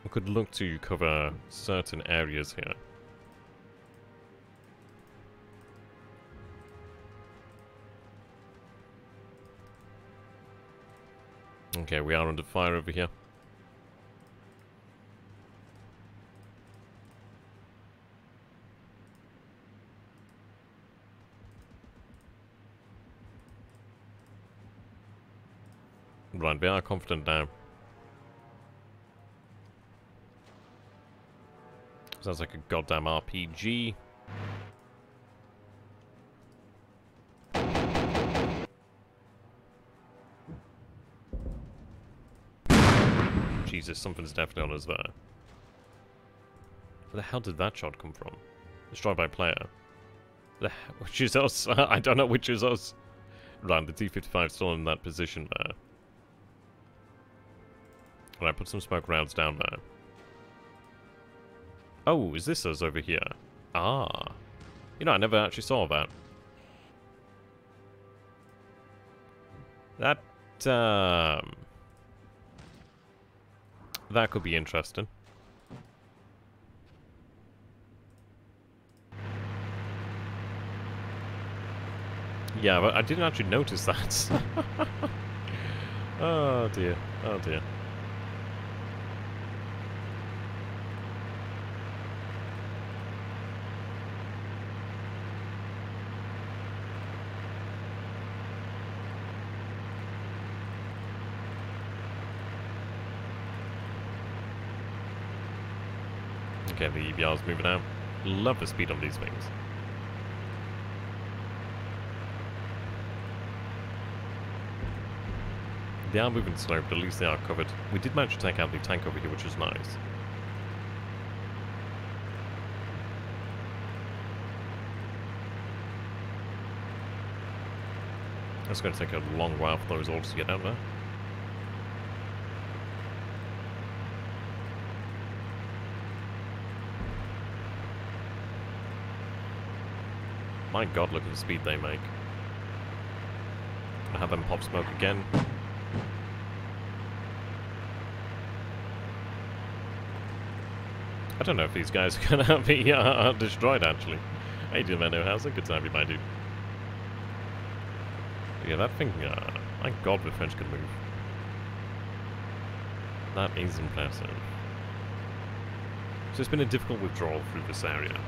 We could look to cover certain areas here. Okay, we are under fire over here. Right, we are confident now. Sounds like a goddamn RPG. Jesus, something's definitely on us there. Where the hell did that shot come from? Destroyed by player. Which is us? I don't know which is us. Right, the T-55 still in that position there. Alright, put some smoke rounds down there. Oh, is this us over here? Ah. You know, I never actually saw that. That could be interesting. Yeah, but I didn't actually notice that. Oh dear, oh dear. Okay, the EBR's moving out. Love the speed on these things. They are moving slow, but at least they are covered. We did manage to take out the tank over here, which is nice. It's going to take a long while for those orders to get out there. My god, look at the speed they make. Gonna have them pop smoke again. I don't know if these guys are gonna be destroyed, actually. Hey, do you know how's it? Good to have you, my dude. Yeah, that thing, my god, the French can move. That is impressive. So it's been a difficult withdrawal through this area.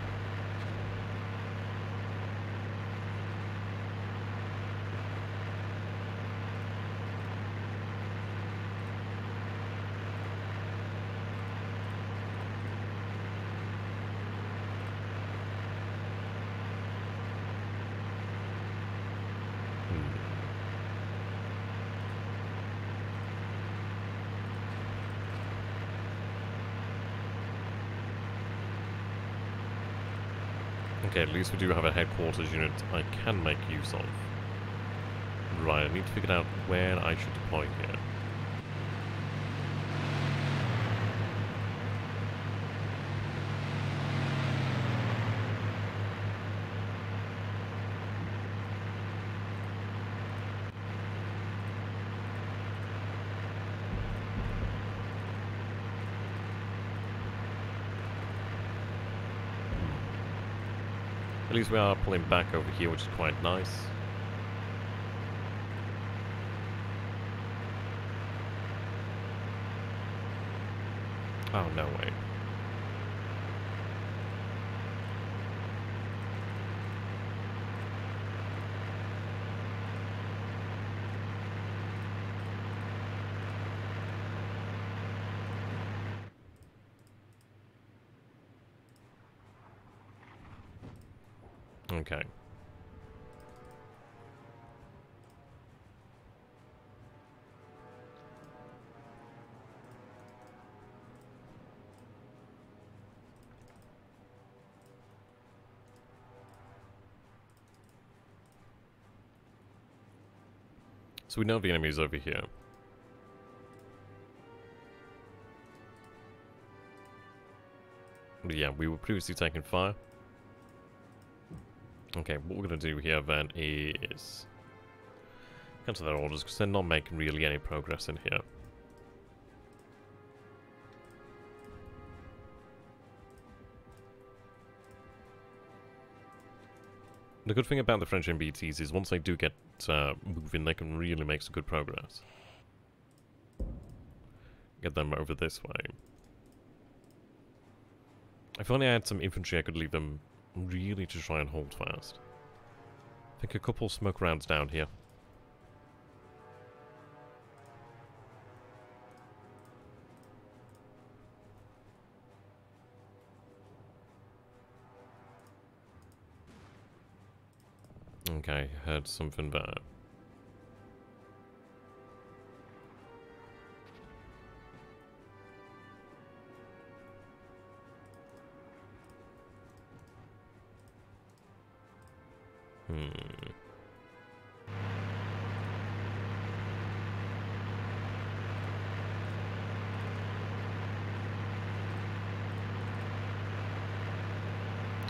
Okay, at least we do have a headquarters unit I can make use of. Right, I need to figure out where I should deploy here. At least we are pulling back over here, which is quite nice. Oh, no way. Okay. So we know the enemy is over here. But yeah, we were previously taking fire. Okay, what we're going to do here then is cancel their orders because they're not making really any progress in here. The good thing about the French MBTs is once they do get moving, they can really make some good progress. Get them over this way. If only I had some infantry, I could leave them really to try and hold fast. I think a couple smoke rounds down here. Okay, heard something there.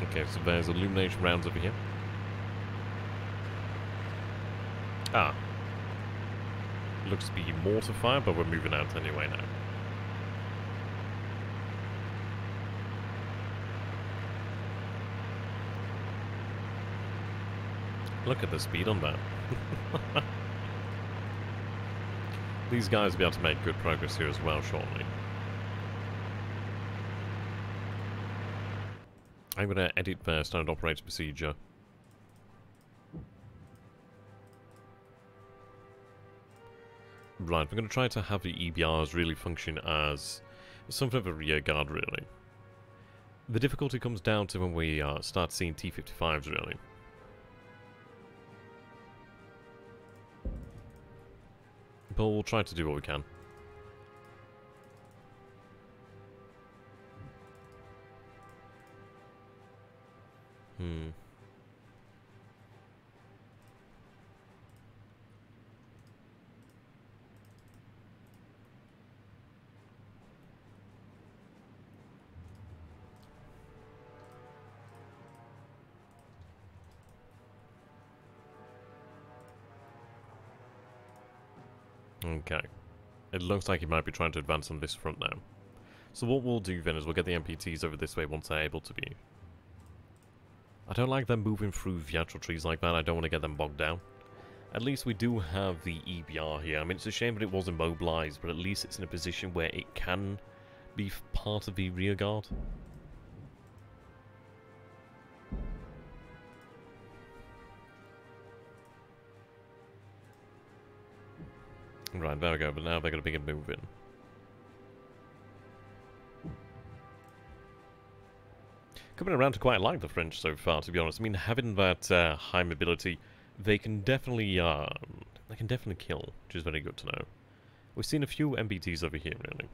Okay, so there's illumination rounds over here. Ah. Looks to be mortar fire, but we're moving out anyway now. Look at the speed on that. These guys will be able to make good progress here as well shortly. I'm going to edit their standard operator procedure. Right, we're going to try to have the EBRs really function as something of a rear guard, really. The difficulty comes down to when we start seeing T-55s, really. But we'll try to do what we can. Okay. It looks like he might be trying to advance on this front now. So what we'll do then is we'll get the MPTs over this way once they're able to be. I don't like them moving through the actual trees like that. I don't want to get them bogged down. At least we do have the EBR here. I mean, it's a shame that it was immobilized, but at least it's in a position where it can be part of the rear guard. Right, there we go, but now they're going to begin moving. Coming around to quite like the French so far, to be honest. I mean, having that high mobility, they can definitely kill, which is very good to know. We've seen a few MBTs over here, really.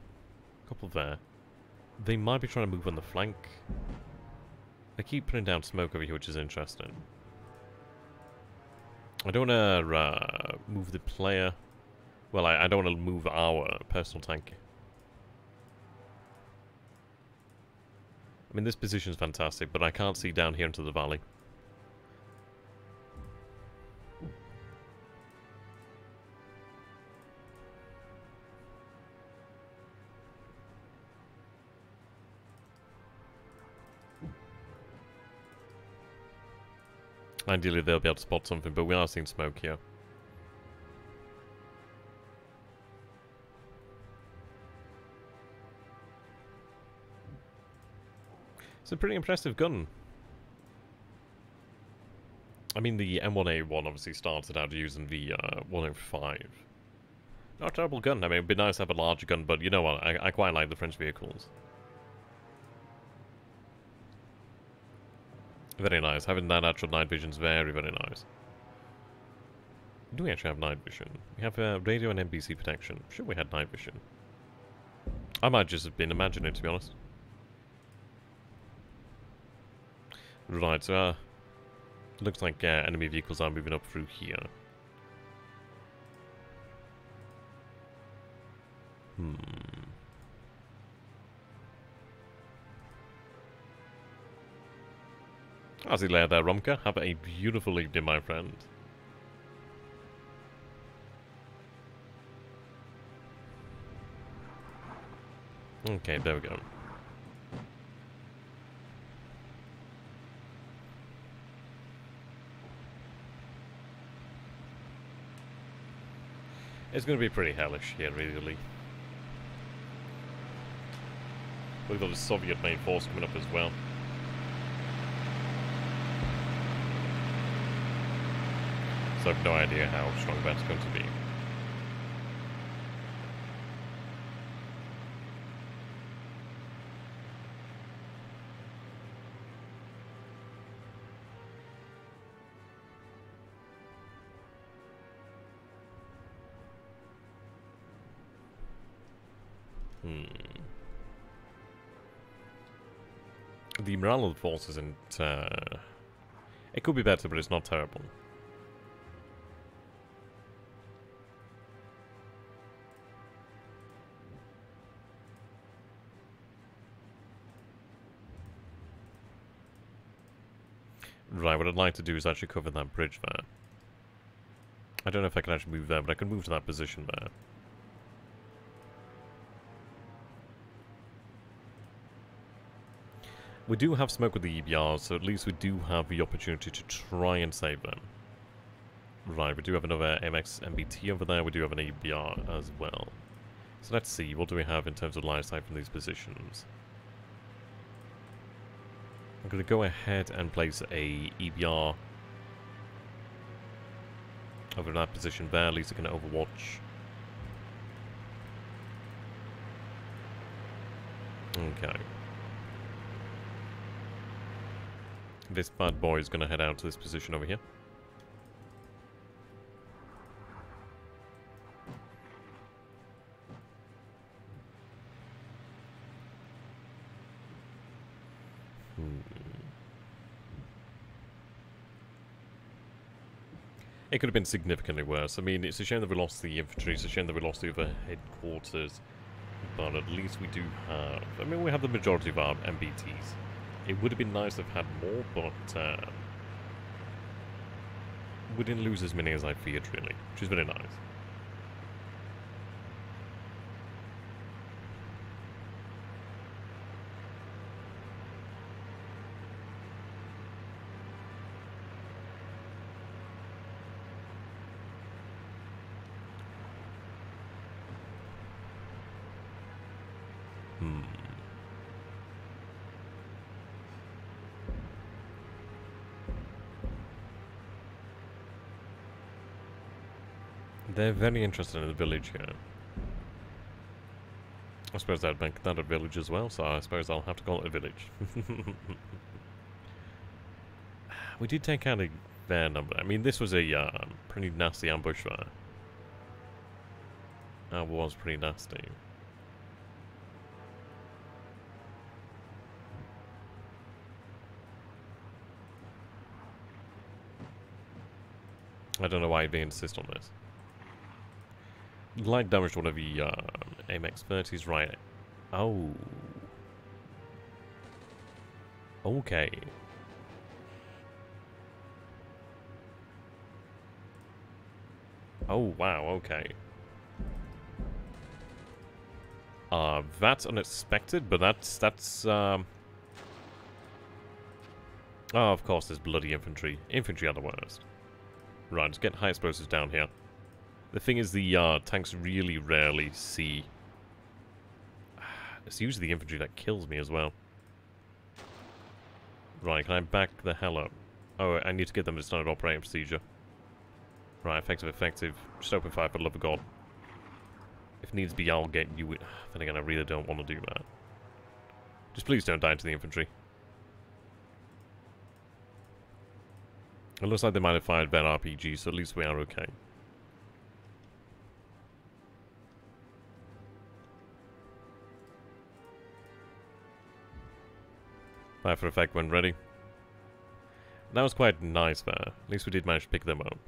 A couple there. They might be trying to move on the flank. They keep putting down smoke over here, which is interesting. I don't want to move the player. Well, I don't want to move our personal tank. I mean, this position is fantastic, but I can't see down here into the valley. Ideally, they'll be able to spot something, but we are seeing smoke here. It's a pretty impressive gun. I mean, the M1A1 obviously started out using the 105. Not a terrible gun. I mean, it'd be nice to have a larger gun, but you know what? I quite like the French vehicles. Very nice. Having that actual night vision is very, very nice. Do we actually have night vision? We have radio and NBC protection. Sure, we had night vision. I might just have been imagining it, to be honest. Right, so looks like enemy vehicles are moving up through here. As he lay there, Romka, have a beautiful evening, my friend. Okay, there we go. It's going to be pretty hellish here, really. We've got the Soviet main force coming up as well. So I have no idea how strong that's going to be. The morale of the force isn't... it could be better, but it's not terrible. Right, what I'd like to do is actually cover that bridge there. I don't know if I can actually move there, but I can move to that position there. We do have smoke with the EBRs, so at least we do have the opportunity to try and save them. Right, we do have another MX MBT over there, we do have an EBR as well. So let's see, what do we have in terms of line of sight from these positions? I'm going to go ahead and place a EBR over in that position there, at least it can overwatch. Okay. This bad boy is going to head out to this position over here. It could have been significantly worse. I mean, it's a shame that we lost the infantry, it's a shame that we lost the other headquarters, but at least we do have... I mean, we have the majority of our MBTs. It would have been nice to have had more, but we didn't lose as many as I feared, really, which is very nice. They're very interested in the village here. I suppose that'd make that a village as well, so I suppose I'll have to call it a village. We did take out a fair number. I mean, this was a pretty nasty ambush there. That was pretty nasty. I don't know why they insist on this. Light damage to one of the MX-30s, right? Oh. Okay. Oh, wow, okay. That's unexpected, but that's oh, of course, there's bloody infantry. Infantry are the worst. Right, let's get high explosives down here. The thing is, the tanks really rarely see... It's usually the infantry that kills me as well. Right, can I back the hell up? Oh, I need to get them to standard operating procedure. Right, effective, effective. Just open fire for the love of God. If needs be, I'll get you... Then again, I really don't want to do that. Just please don't die to the infantry. It looks like they might have fired their RPG, so at least we are okay. Fire for effect when ready. That was quite nice there. At least we did manage to pick them up.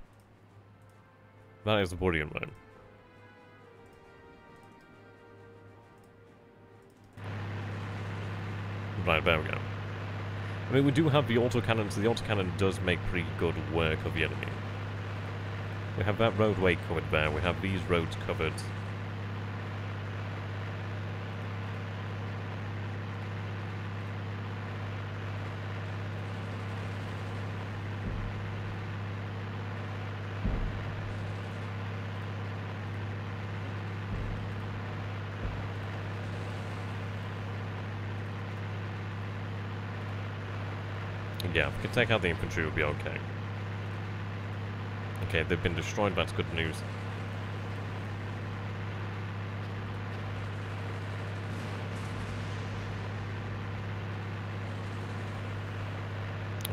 That is the Borean one. Right, there we go. I mean, we do have the autocannon, so the autocannon does make pretty good work of the enemy. We have that roadway covered there. We have these roads covered. Yeah, if we can take out the infantry, we'll be okay. Okay, they've been destroyed, that's good news.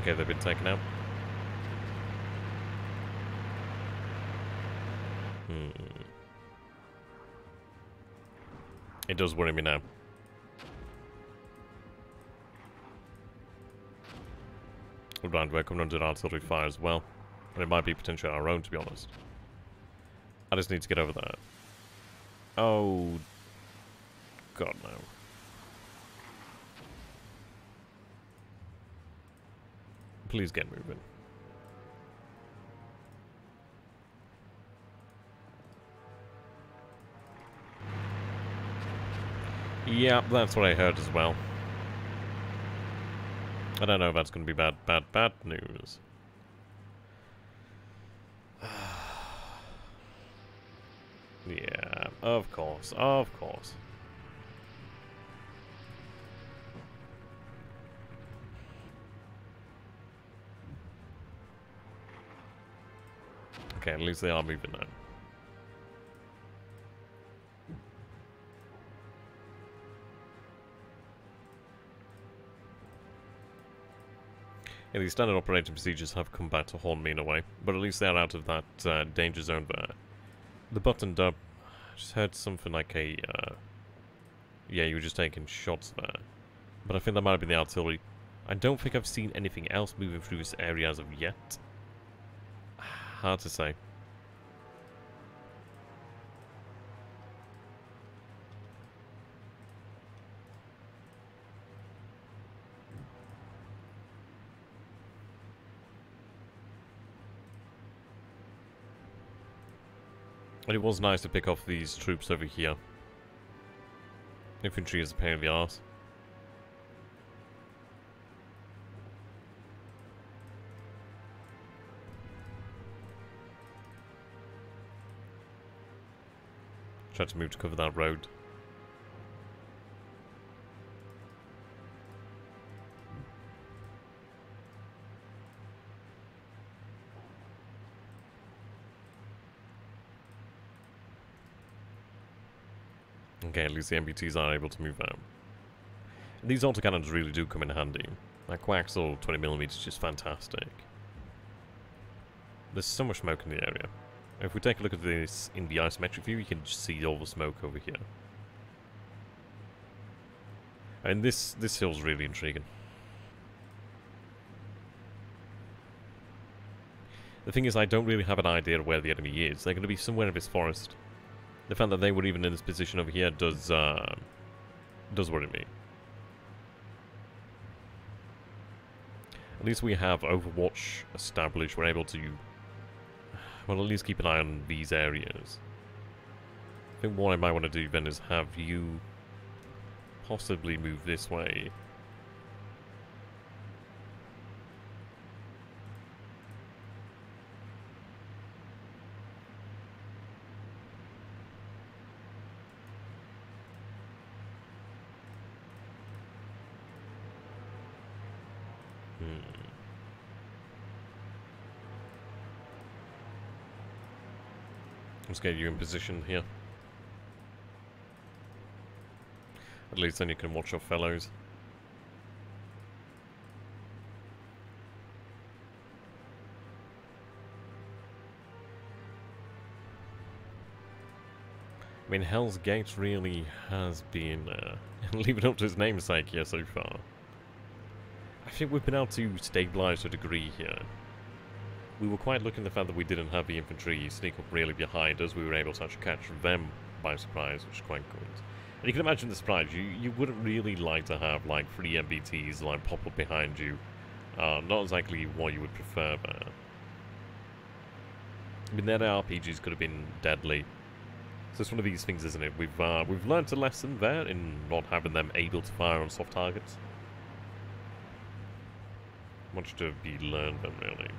Okay, they've been taken out. It does worry me now. We're coming under artillery fire as well. And it might be potentially our own, to be honest. I just need to get over that. Oh. God, no. Please get moving. Yeah, that's what I heard as well. I don't know if that's going to be bad news. Yeah, of course, of course. Okay, at least they are moving now. Yeah, these standard operating procedures have come back to haunt me in a way, but at least they're out of that danger zone there. The buttoned up, I just heard something like a, yeah, you were just taking shots there. But I think that might have been the artillery. I don't think I've seen anything else moving through this area as of yet. Hard to say. And it was nice to pick off these troops over here. Infantry is a pain in the arse. Try to move to cover that road. Okay, at least the MBTs are able to move out. And these autocannons really do come in handy. That coaxial 20mm is just fantastic. There's so much smoke in the area. If we take a look at this in the isometric view, you can just see all the smoke over here. And this hill's really intriguing. The thing is, I don't really have an idea of where the enemy is. They're going to be somewhere in this forest. The fact that they were even in this position over here does worry me. At least we have Overwatch established. We're able to, well, at least keep an eye on these areas. I think what I might want to do then is have you possibly move this way. Let's get you in position here. At least then you can watch your fellows. I mean, Hell's Gate really has been living up to its namesake here so far. I think we've been able to stabilise to a degree here. We were quite lucky in the fact that we didn't have the infantry sneak up really behind us. We were able to actually catch them by surprise, which is quite good. And you can imagine the surprise. You wouldn't really like to have like 3 MBTs like pop up behind you. Not exactly what you would prefer there. I mean, their RPGs could have been deadly. So it's one of these things, isn't it? We've learned a lesson there in not having them able to fire on soft targets. Much to be learned then, really.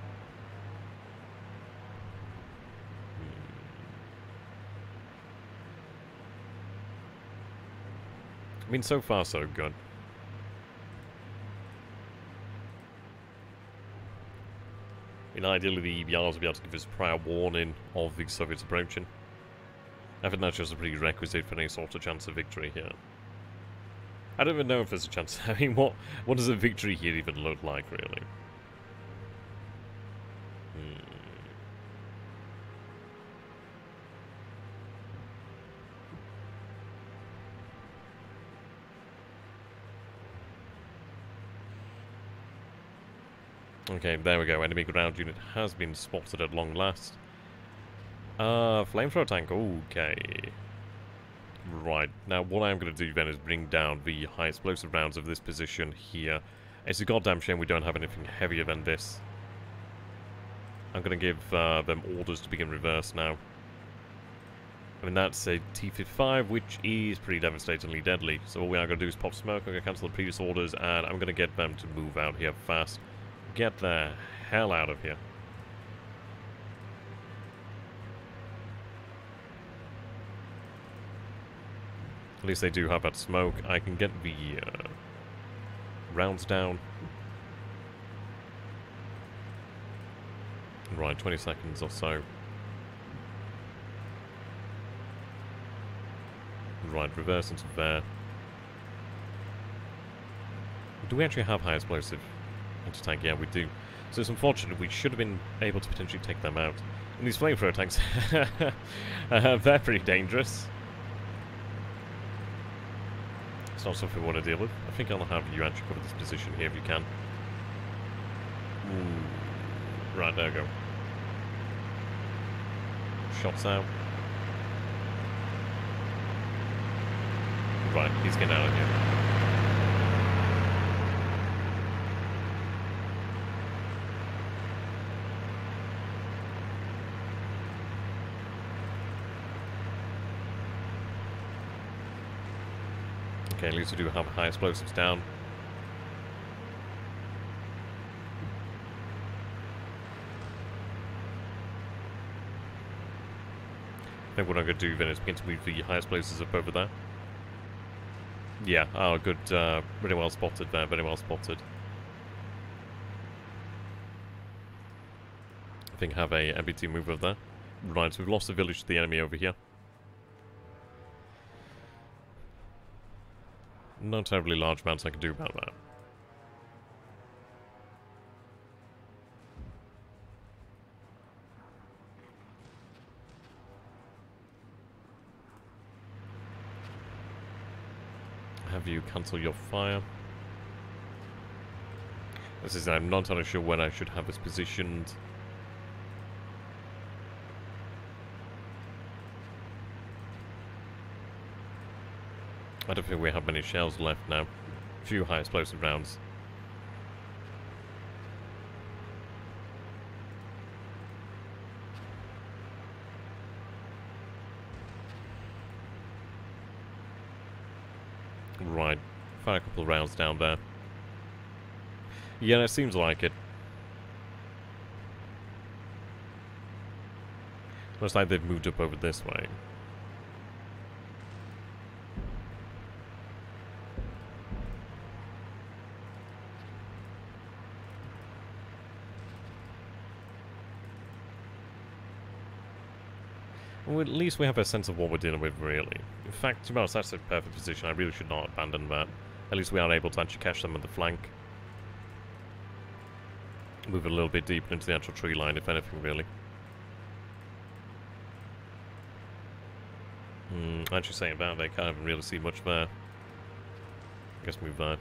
I mean, so far so good. I mean, ideally the EBRs will be able to give us prior warning of the Soviets approaching. I think that's just a prerequisite for any sort of chance of victory here. I don't even know if there's a chance. I mean, what does a victory here even look like, really? Okay, there we go. Enemy ground unit has been spotted at long last. Flamethrower tank. Okay. Right. Now, what I'm going to do then is bring down the high explosive rounds of this position here. It's a goddamn shame we don't have anything heavier than this. I'm going to give them orders to begin reverse now. I mean, that's a T-55, which is pretty devastatingly deadly. So what we are going to do is pop smoke. I'm going to cancel the previous orders, and I'm going to get them to move out here fast. Get the hell out of here. At least they do have that smoke. I can get the rounds down. Right, 20 seconds or so. Right, reverse into there. Do we actually have high explosive? Anti-tank, yeah, we do. So it's unfortunate. We should have been able to potentially take them out. And these flamethrower tanks, they're pretty dangerous. It's not something we want to deal with. I think I'll have you actually cover this position here if you can. Ooh. Right, there we go. Shots out. Right, he's getting out of here. Okay, at least we do have high explosives down. I think what I'm going to do then is begin to move the high explosives up over there. Yeah, oh good, very well spotted there, very well spotted. I think I have a MBT move over there. Right, so we've lost the village to the enemy over here. Not terribly large amounts I can do about that. Have you cancel your fire. This is, I'm not entirely sure when I should have this positioned. I don't think we have many shells left now. A few high explosive rounds. Right, fire a couple of rounds down there. Yeah, it seems like it. Looks like they've moved up over this way. Well, at least we have a sense of what we're dealing with, really. In fact, to be honest, that's a perfect position. I really should not abandon that. At least we are able to actually catch them at the flank. Move a little bit deeper into the actual tree line, if anything, really. Actually saying about it, I can't even really see much there. I guess move there.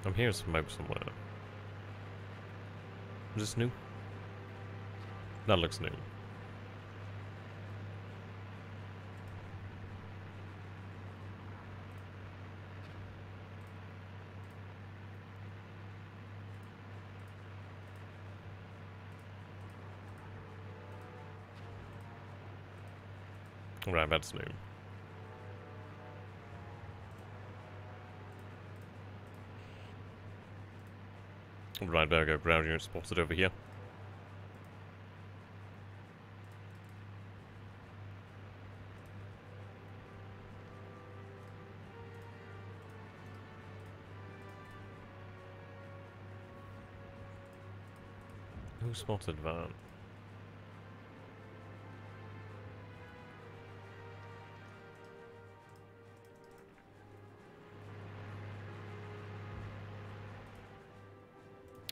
I'm hearing smoke somewhere. Is this new? That looks new. Right, that's new. Right, there we go. Ground unit spotted over here. Who spotted that?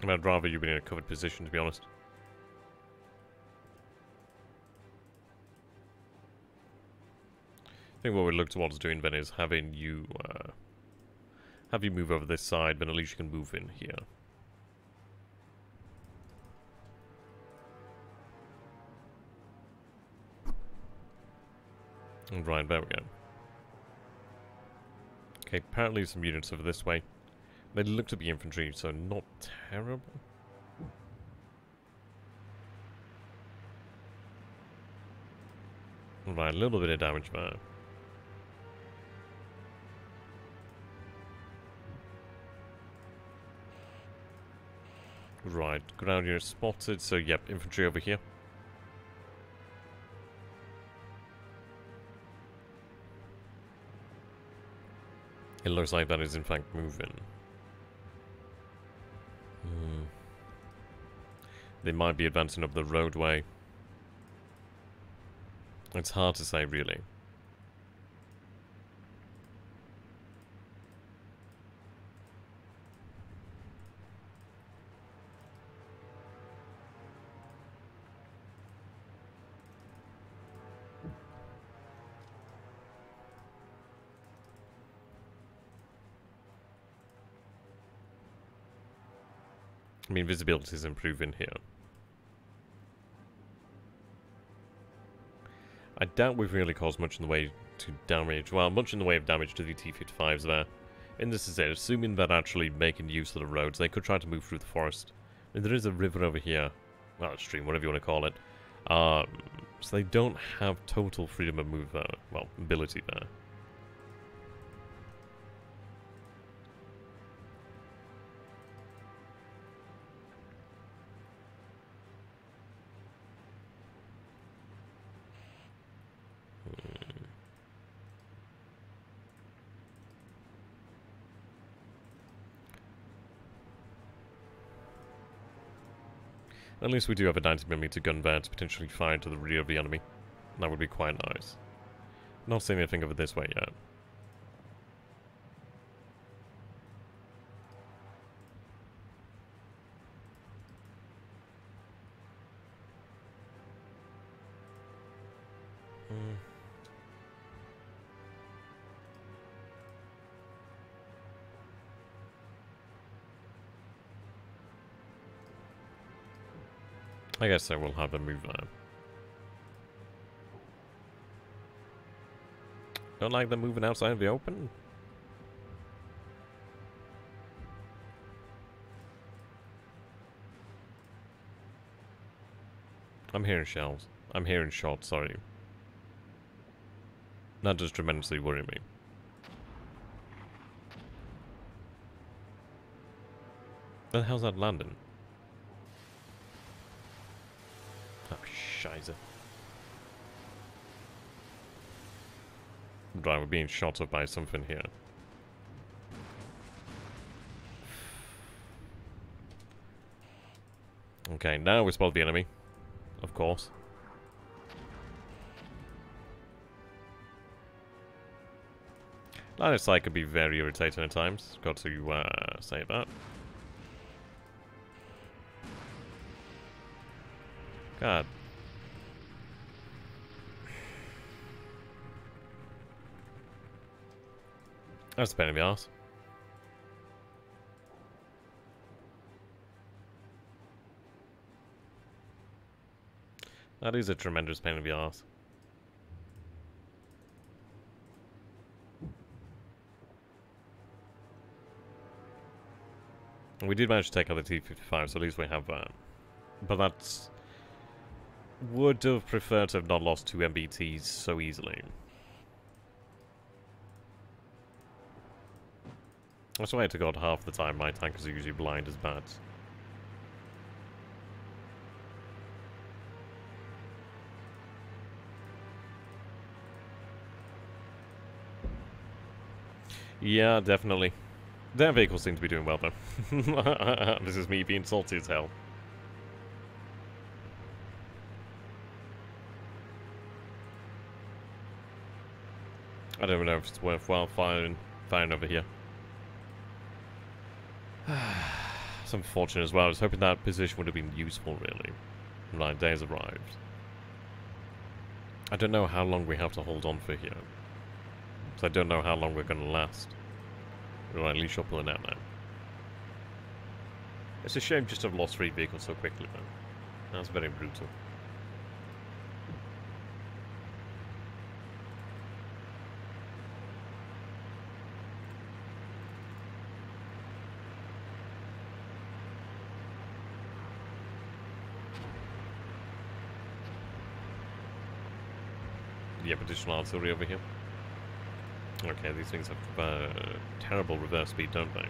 I'd rather you be in a covered position, to be honest. I think what we look towards doing then is having you have you move over this side, then at least you can move in here. Right, there we go. Okay, apparently some units over this way. They look to be infantry, so not terrible. Right, a little bit of damage there. Right, ground unit spotted, so yep, infantry over here. It looks like that is in fact moving. They might be advancing up the roadway. It's hard to say, really. I mean, visibility is improving here. I doubt we've really caused much in the way to damage. Well, much in the way of damage to the T-55s there. And this is it. Assuming they're actually making use of the roads, they could try to move through the forest. And there is a river over here. Well, a stream, whatever you want to call it. So they don't have total freedom of move there. Well, ability there. At least we do have a 90mm gun there to potentially fire to the rear of the enemy. That would be quite nice. Not seeing anything of it this way yet. I guess so, we'll have them move there. Don't like them moving outside of the open? I'm hearing shells. I'm hearing shots, sorry. That does tremendously worry me. Where the hell's that landing? Oh, scheiße. Right, we're being shot up by something here. Okay, now we spot the enemy. Of course. Line of sight could be very irritating at times. Got to say that. God. That's a pain in the arse. That is a tremendous pain in the arse. We did manage to take out the T-55, so at least we have that. But that's... would have preferred to have not lost 2 MBTs so easily. That's why I took out half the time. My tankers are usually blind as bats. Yeah, definitely. Their vehicles seem to be doing well, though. This is me being salty as hell. I don't know if it's worthwhile firing over here. It's unfortunate as well. I was hoping that position would have been useful, really. Right, day has arrived. I don't know how long we have to hold on for here. So I don't know how long we're going to last. We're at least pulling out now. It's a shame just to have lost 3 vehicles so quickly, though. That's very brutal. Yep, additional artillery over here. Okay, these things have terrible reverse speed, don't they?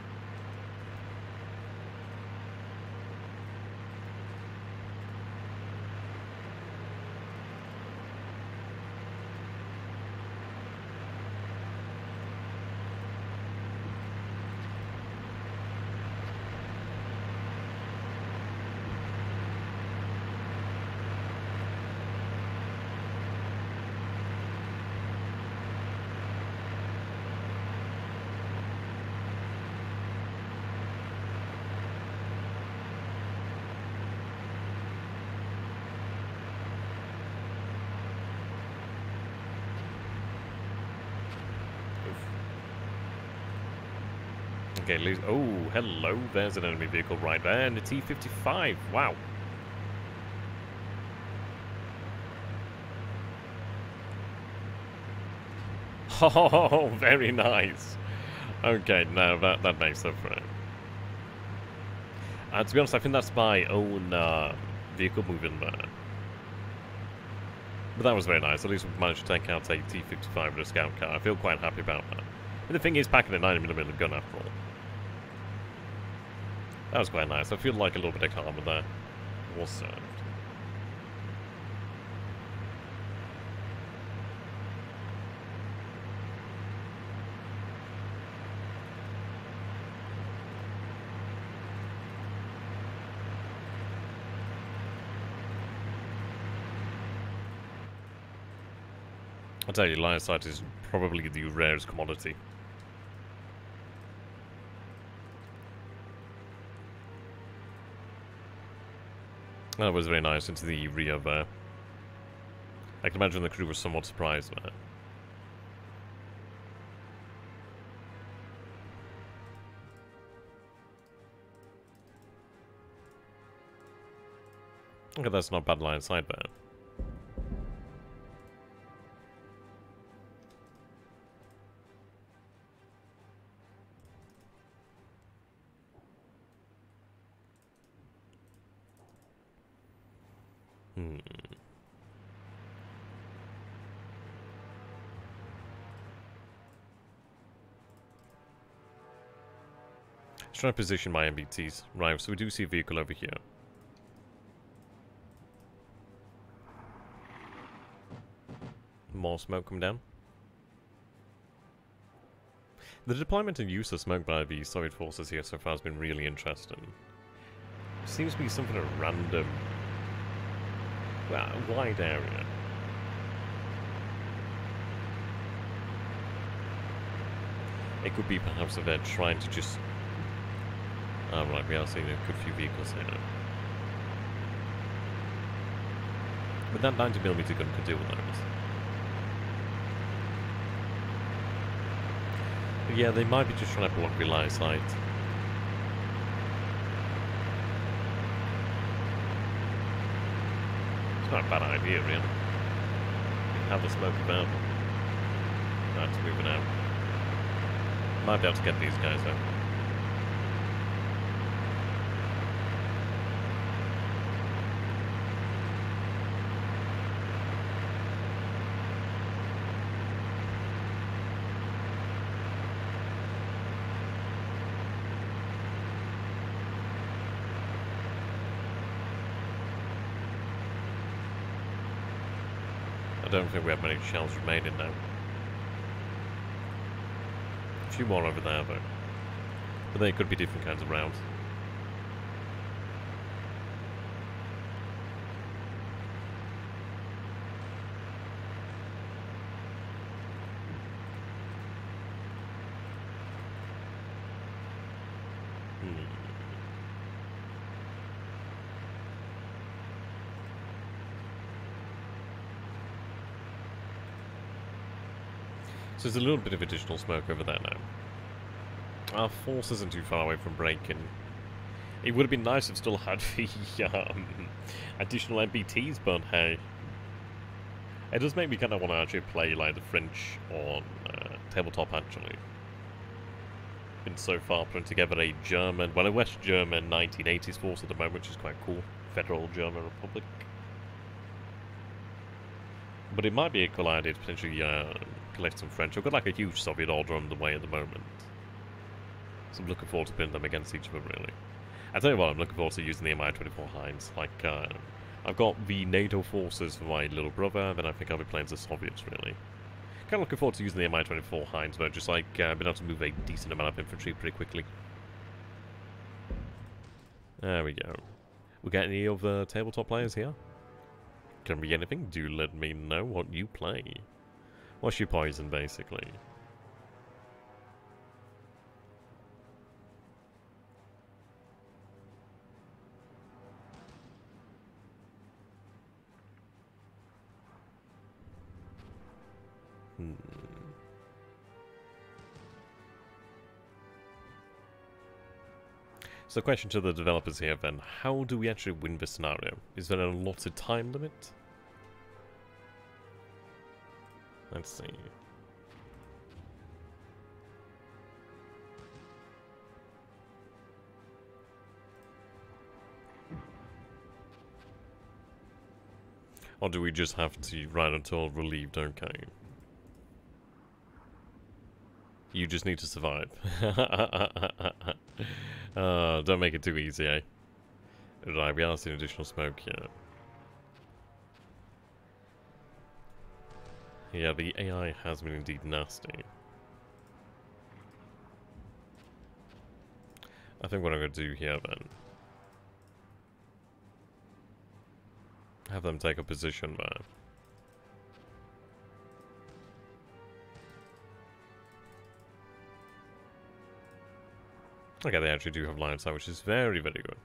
Okay, oh, hello, there's an enemy vehicle right there, and a T-55, wow. Oh, very nice. Okay, now that makes up for it. To be honest, I think that's my own vehicle moving there. But that was very nice. At least we managed to take out a T-55 with a scout car. I feel quite happy about that. And the thing is, packing a 90mm gun after all. That was quite nice. I feel like a little bit of karma there was served. I'll tell you, line of sight is probably the rarest commodity. That was very nice into the rear there. I can imagine the crew was somewhat surprised there. Okay, that's not bad line of sight there. Let's try to position my MBTs. Right, so we do see a vehicle over here. More smoke come down. The deployment and use of smoke by the Soviet forces here so far has been really interesting. It seems to be something at random, well, a wide area. It could be perhaps that they're trying to just... Oh, right, we are seeing a good few vehicles here. But that 90mm gun could deal with those. But yeah, they might be just trying to block the line of sight. It's not a bad idea, really. Have the smoke about. That's moving out. Might be able to get these guys though. I don't think we have many shells remaining now. A few more over there though. But they could be different kinds of rounds. So there's a little bit of additional smoke over there now. Our force isn't too far away from breaking. It would have been nice if it still had the additional MBTs, but hey. It does make me kind of want to actually play like the French on tabletop actually. Been so far putting together a German, well a West German 1980s force at the moment, which is quite cool. Federal German Republic. But it might be a cool idea to potentially collect some French. I've got like a huge Soviet order on the way at the moment. So I'm looking forward to pinning them against each other, really. I tell you what, I'm looking forward to using the Mi-24 Hinds. Like, I've got the NATO forces for my little brother, then I think I'll be playing the Soviets, really. Kind of looking forward to using the Mi-24 Hinds, but just like, being able to move a decent amount of infantry pretty quickly. There we go. We got any other tabletop players here? Can be anything, do let me know what you play. What's your poison, basically? So question to the developers here then, how do we actually win this scenario? Is there a allotted time limit? Let's see. Or do we just have to ride until relieved? Okay. You just need to survive. Don't make it too easy, eh? Right, we are seeing additional smoke here. Yeah, the AI has been indeed nasty. I think what I'm going to do here then, have them take a position there. Okay, they actually do have line of sight, which is very, very good.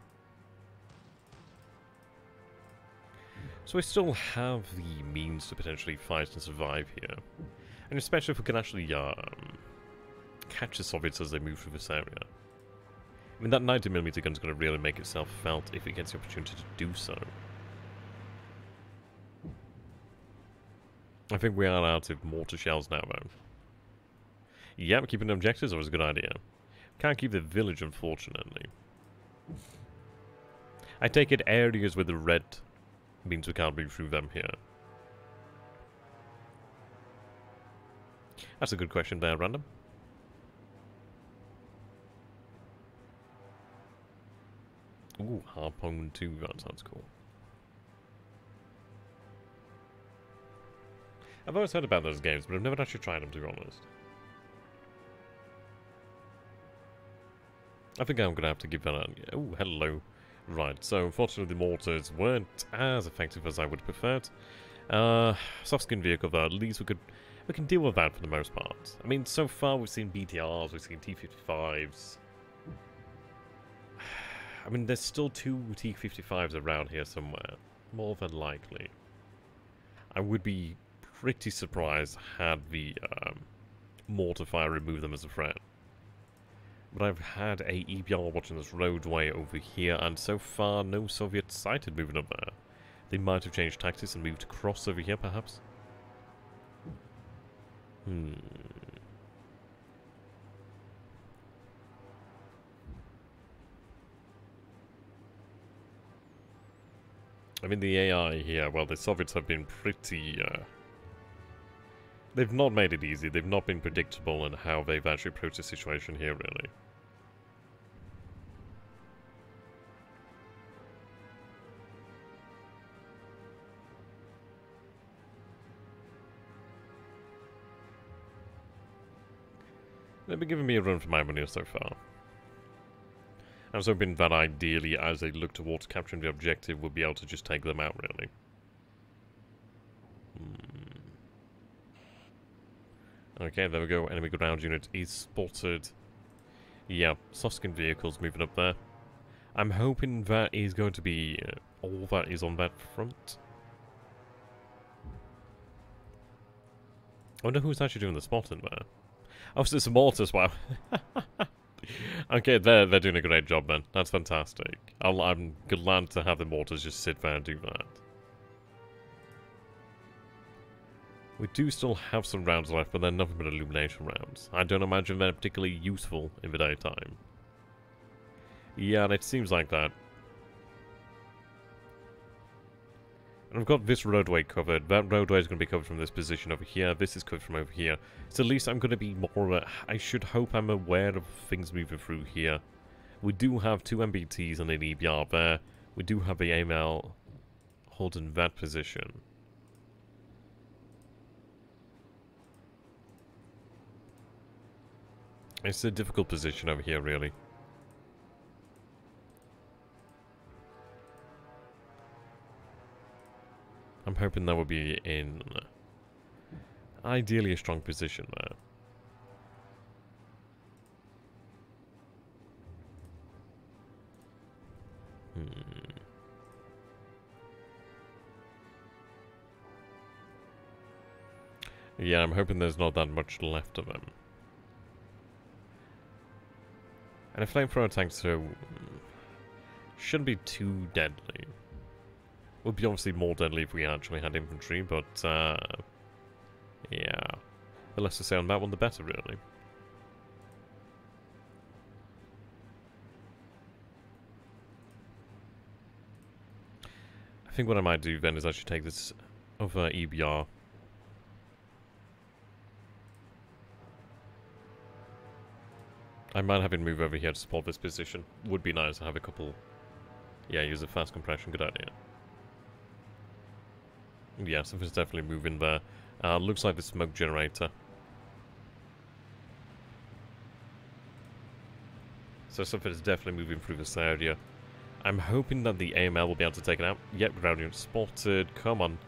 So we still have the means to potentially fight and survive here. And especially if we can actually catch the Soviets as they move through this area. I mean, that 90mm gun is going to really make itself felt if it gets the opportunity to do so. I think we are out of mortar shells now, though. Yeah, keeping the objectives was a good idea. Can't keep the village, unfortunately. I take it areas with the red means we can't move through them here. That's a good question there, random. Ooh, Harpoon 2, that sounds cool. I've always heard about those games, but I've never actually tried them, to be honest. I think I'm going to have to give that a... Oh, hello. Right, so unfortunately the mortars weren't as effective as I would have preferred. Soft skin vehicle though, at least we can deal with that for the most part. I mean, so far we've seen BTRs, we've seen T-55s. I mean, there's still 2 T-55s around here somewhere, more than likely. I would be pretty surprised had the mortar fire removed them as a threat. But I've had a EBR watching this roadway over here, and so far no Soviet sighted moving up there. They might have changed tactics and moved across over here, perhaps? I mean, the AI here, well, the Soviets have been pretty... they've not made it easy. They've not been predictable in how they've actually approached the situation here, really. They've been giving me a run for my money so far. I was hoping that ideally, as they look towards capturing the objective, we'll be able to just take them out, really. Okay, there we go. Enemy ground unit is spotted. Yeah, soft-skin vehicles moving up there. I'm hoping that is going to be all that is on that front. I wonder who's actually doing the spotting there. Oh, so it's a mortars, wow. Okay, they're doing a great job, man. That's fantastic. I'm glad to have the mortars just sit there and do that. We do still have some rounds left, but they're nothing but illumination rounds. I don't imagine they're particularly useful in the daytime. Yeah, and it seems like that. And I've got this roadway covered. That roadway is going to be covered from this position over here. This is covered from over here. So at least I'm going to be more... I should hope I'm aware of things moving through here. We do have 2 MBTs and an EBR there. We do have the AML holding that position. It's a difficult position over here, really. I'm hoping that will be in ideally a strong position there. Yeah, I'm hoping there's not that much left of them. And a flamethrower tank, so Shouldn't be too deadly. Would be obviously more deadly if we actually had infantry, but, yeah. The less to say on that one, the better, really. I think what I might do then is actually take this other EBR. I might have it move over here to support this position. Would be nice to have a couple... Yeah, use a fast compression, good idea. Yeah, something's definitely moving there. Looks like the smoke generator. So something is definitely moving through this area. I'm hoping that the AML will be able to take it out. Yep, ground unit spotted. Come on.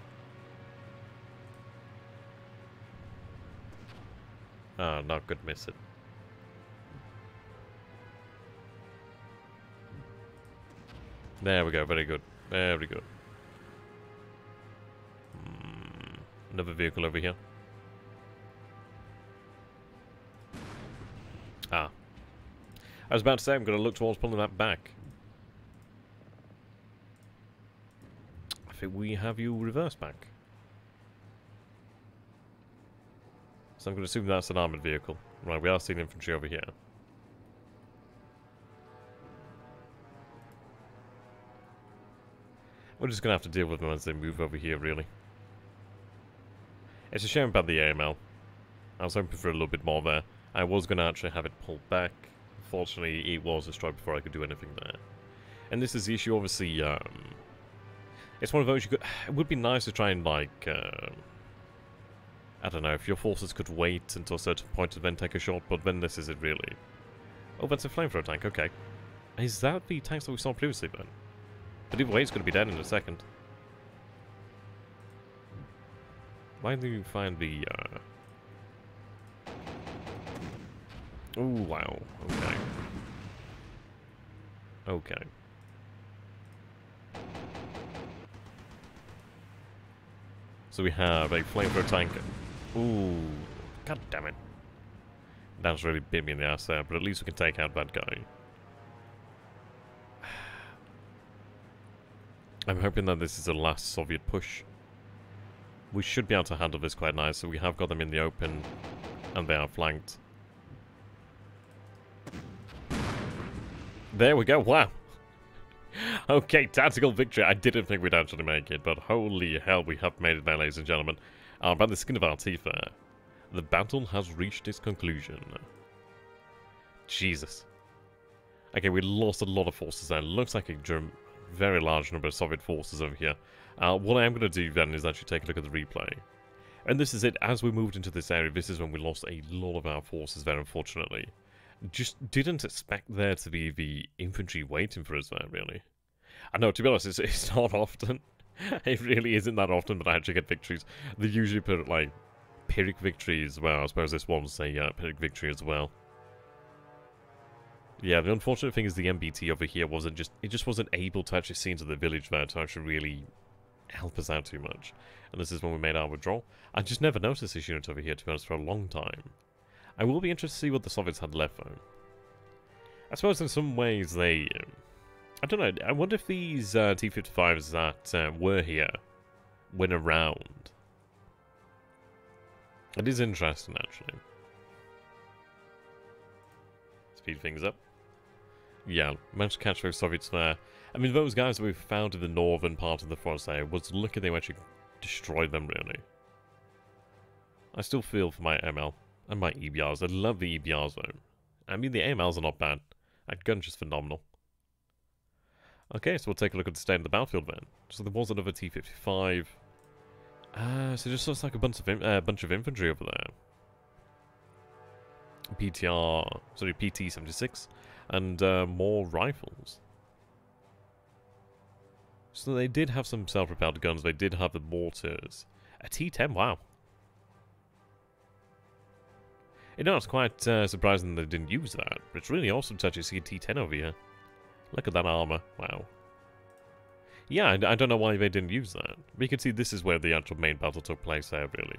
Ah, not good, miss it. There we go, very good. Very good. Another vehicle over here. Ah. I was about to say, I'm going to look towards pulling that back. I think we have you reverse back. So I'm going to assume that's an armoured vehicle. Right, we are seeing infantry over here. We're just going to have to deal with them as they move over here, really. It's a shame about the AML. I was hoping for a little bit more there. I was going to actually have it pulled back. Unfortunately, it was destroyed before I could do anything there. And this is the issue, obviously, it's one of those you could... It would be nice to try and, like, I don't know, if your forces could wait until a certain point and then take a shot, but then this is it, really. Oh, that's a flamethrower tank, okay. Is that the tanks that we saw previously, then? But either way, it's going to be dead in a second. Why do you find the, Oh, wow. Okay. Okay. So we have a flamethrower tank. Ooh. God damn it. That's really bit me in the ass there, but at least we can take out that guy. I'm hoping that this is the last Soviet push. We should be able to handle this quite nice, so we have got them in the open, and they are flanked. There we go, wow! Okay, tactical victory. I didn't think we'd actually make it, but holy hell, we have made it there, ladies and gentlemen. By the skin of our teeth there. The battle has reached its conclusion. Jesus. Okay, we lost a lot of forces there. Looks like a very large number of Soviet forces over here. What I am going to do then is actually take a look at the replay. And this is it. As we moved into this area, this is when we lost a lot of our forces there, unfortunately. Just didn't expect there to be the infantry waiting for us there, really. I know, to be honest, it's not often. It really isn't that often that I actually get victories. They usually put, like, Pyrrhic victories as well. I suppose this one's a Pyrrhic victory as well. Yeah, the unfortunate thing is the MBT over here just wasn't able to actually see into the village there to actually really help us out too much. And this is when we made our withdrawal. I just never noticed this unit over here, to be honest, for a long time. I will be interested to see what the Soviets had left, though. I suppose in some ways they... I don't know, I wonder if these T-55s that were here went around. It is interesting, actually. Speed things up. Yeah, managed to catch those Soviets there. I mean, those guys that we found in the northern part of the forest there, was lucky they actually destroyed them, really. I still feel for my ML and my EBRs. I love the EBRs, though. I mean, the AMLs are not bad. That gun's just phenomenal. Okay, so we'll take a look at the state of the battlefield then. So there was another T-55. So just looks like a bunch of infantry over there. PT-76, and more rifles. So they did have some self-propelled guns, they did have the mortars. A T-10, wow. You know, it's quite surprising they didn't use that, but it's really awesome to actually see a T-10 over here. Look at that armor, wow. Yeah, I don't know why they didn't use that. But you can see this is where the actual main battle took place there, really.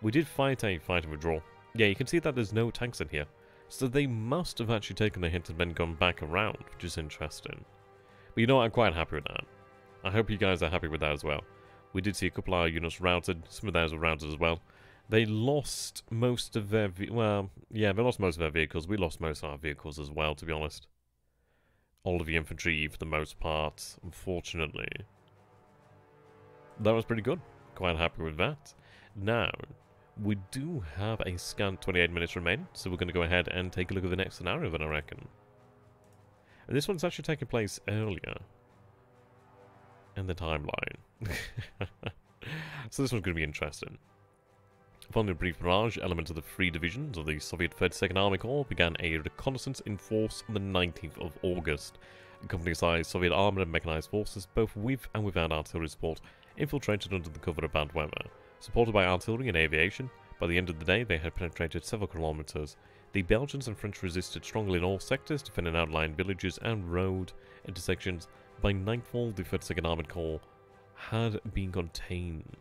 We did fight a fight and withdrawal. Yeah, you can see that there's no tanks in here. So they must have actually taken the hit and then gone back around, which is interesting. But you know what? I'm quite happy with that. I hope you guys are happy with that as well. We did see a couple of our units routed. Some of theirs were routed as well. They lost most of their... well, yeah, they lost most of their vehicles. We lost most of our vehicles as well, to be honest. All of the infantry, for the most part, unfortunately. That was pretty good. Quite happy with that. Now, we do have a scant 28 minutes remaining, so we're going to go ahead and take a look at the next scenario then, I reckon. And this one's actually taking place earlier in the timeline. So this one's going to be interesting. Following a brief barrage, elements of the 3 divisions of the Soviet 32nd Army Corps began a reconnaissance in force on the 19th of August. Company-sized Soviet armored and mechanized forces, both with and without artillery support, infiltrated under the cover of bad weather. Supported by artillery and aviation, by the end of the day they had penetrated several kilometers. The Belgians and French resisted strongly in all sectors, defending outlying villages and road intersections. By nightfall, the 32nd Armored Corps had been contained.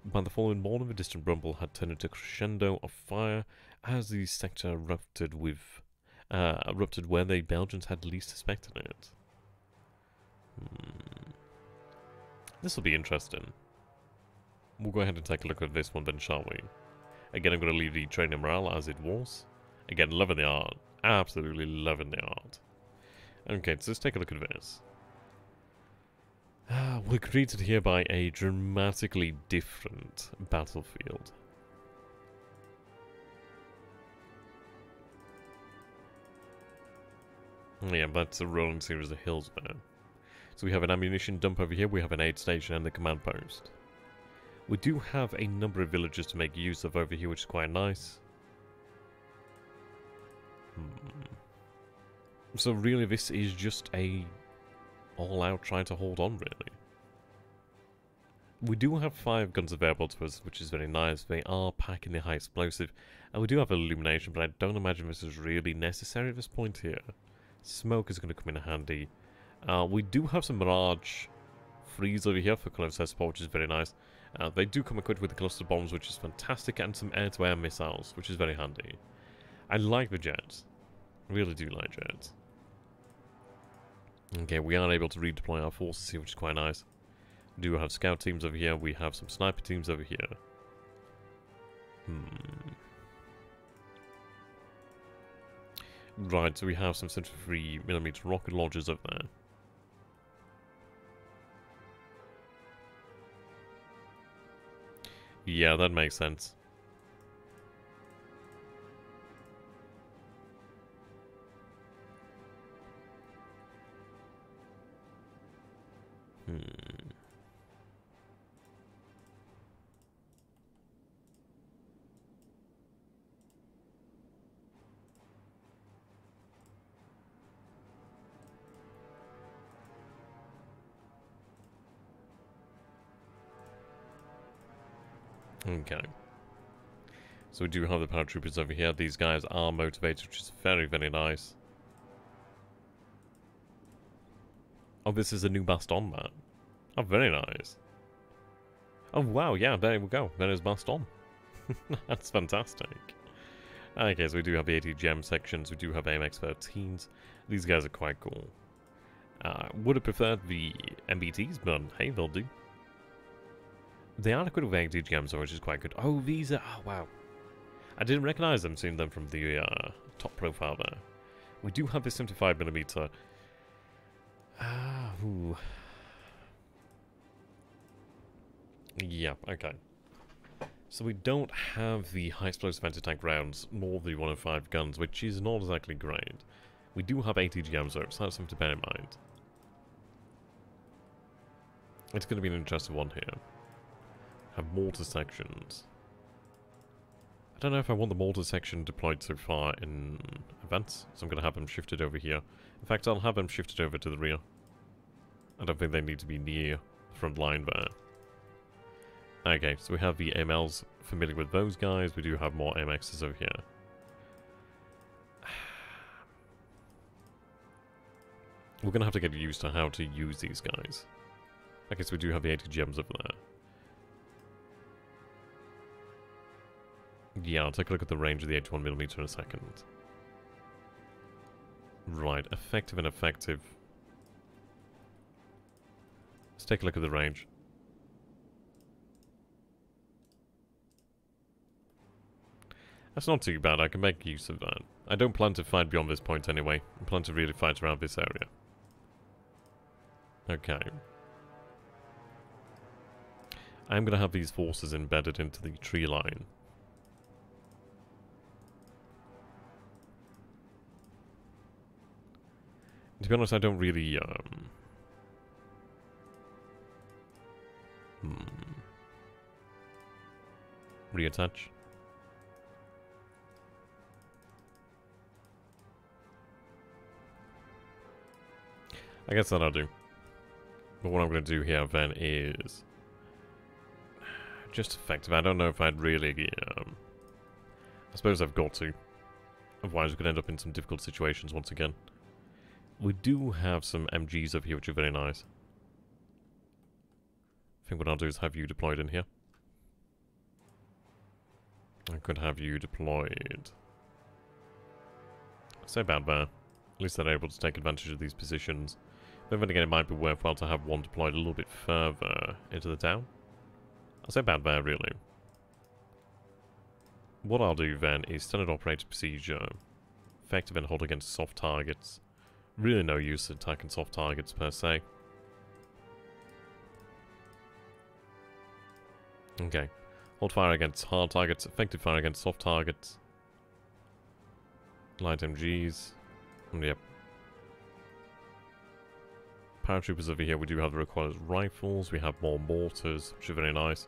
By the following morning, the distant rumble had turned into a crescendo of fire as the sector erupted where the Belgians had least suspected it. This will be interesting. We'll go ahead and take a look at this one then, shall we? Again, I'm going to leave the training morale as it was. Again, loving the art. Absolutely loving the art. Okay, so let's take a look at this. We're greeted here by a dramatically different battlefield. Yeah, that's a rolling series of hills there. So we have an ammunition dump over here, we have an aid station and the command post. We do have a number of villages to make use of over here, which is quite nice. So really this is just a all-out trying to hold on, really. We do have 5 guns available to us, which is very nice. They are packing the high explosive, and we do have illumination, but I don't imagine this is really necessary at this point here. Smoke is going to come in handy. We do have some Mirage freeze over here for close air support, which is very nice. They do come equipped with the cluster bombs, which is fantastic, and some air-to-air missiles, which is very handy. I like the jets. I really do like jets. Okay, we are able to redeploy our forces here, which is quite nice. We do have scout teams over here. We have some sniper teams over here. Right, so we have some 73mm rocket launchers over there. Yeah, that makes sense. Okay. So we do have the paratroopers over here. These guys are motivated, which is very, very nice. Oh, this is a new Baston map. Oh, very nice. Oh, wow, yeah, there we go. There is Baston. That's fantastic. Okay, so we do have the ATGM sections. We do have AMX-13s. These guys are quite cool. Would have preferred the MBTs, but hey, they'll do. They are equipped with ATGMs, which is quite good. Oh, these are... oh, wow. I didn't recognize them, seeing them from the top profile there. We do have this 75mm. Ooh. Yeah, okay. So we don't have the high explosive anti-tank rounds, nor the 105 guns, which is not exactly great. We do have ATGMs, though, so that's something to bear in mind. It's going to be an interesting one here. Have mortar sections. I don't know if I want the mortar section deployed so far in advance, so I'm going to have them shifted over here. In fact, I'll have them shifted over to the rear. I don't think they need to be near the front line there. Okay, so we have the AMLs, familiar with those guys. We do have more AMXs over here. We're going to have to get used to how to use these guys. Okay, so we do have the ATGMs over there. Yeah, I'll take a look at the range of the 81mm in a second. Right, effective and effective. take a look at the range. That's not too bad. I can make use of that. I don't plan to fight beyond this point anyway. I plan to really fight around this area. Okay. I'm going to have these forces embedded into the tree line. To be honest, I don't really, reattach. I guess that I'll do. But what I'm going to do here then is just effective. I don't know if I'd really, I suppose I've got to. Otherwise we could end up in some difficult situations once again. We do have some MGs over here which are very nice. I think what I'll do is have you deployed in here. I could have you deployed. So bad there. At least they're able to take advantage of these positions. But then again, it might be worthwhile to have one deployed a little bit further into the town. I'll say bad there, really. What I'll do then is standard operator procedure. Effective and hold against soft targets. Really no use attacking soft targets per se. Okay. Hold fire against hard targets, effective fire against soft targets. Light MGs. Yep. Paratroopers over here, we do have the required rifles, we have more mortars, which are very nice.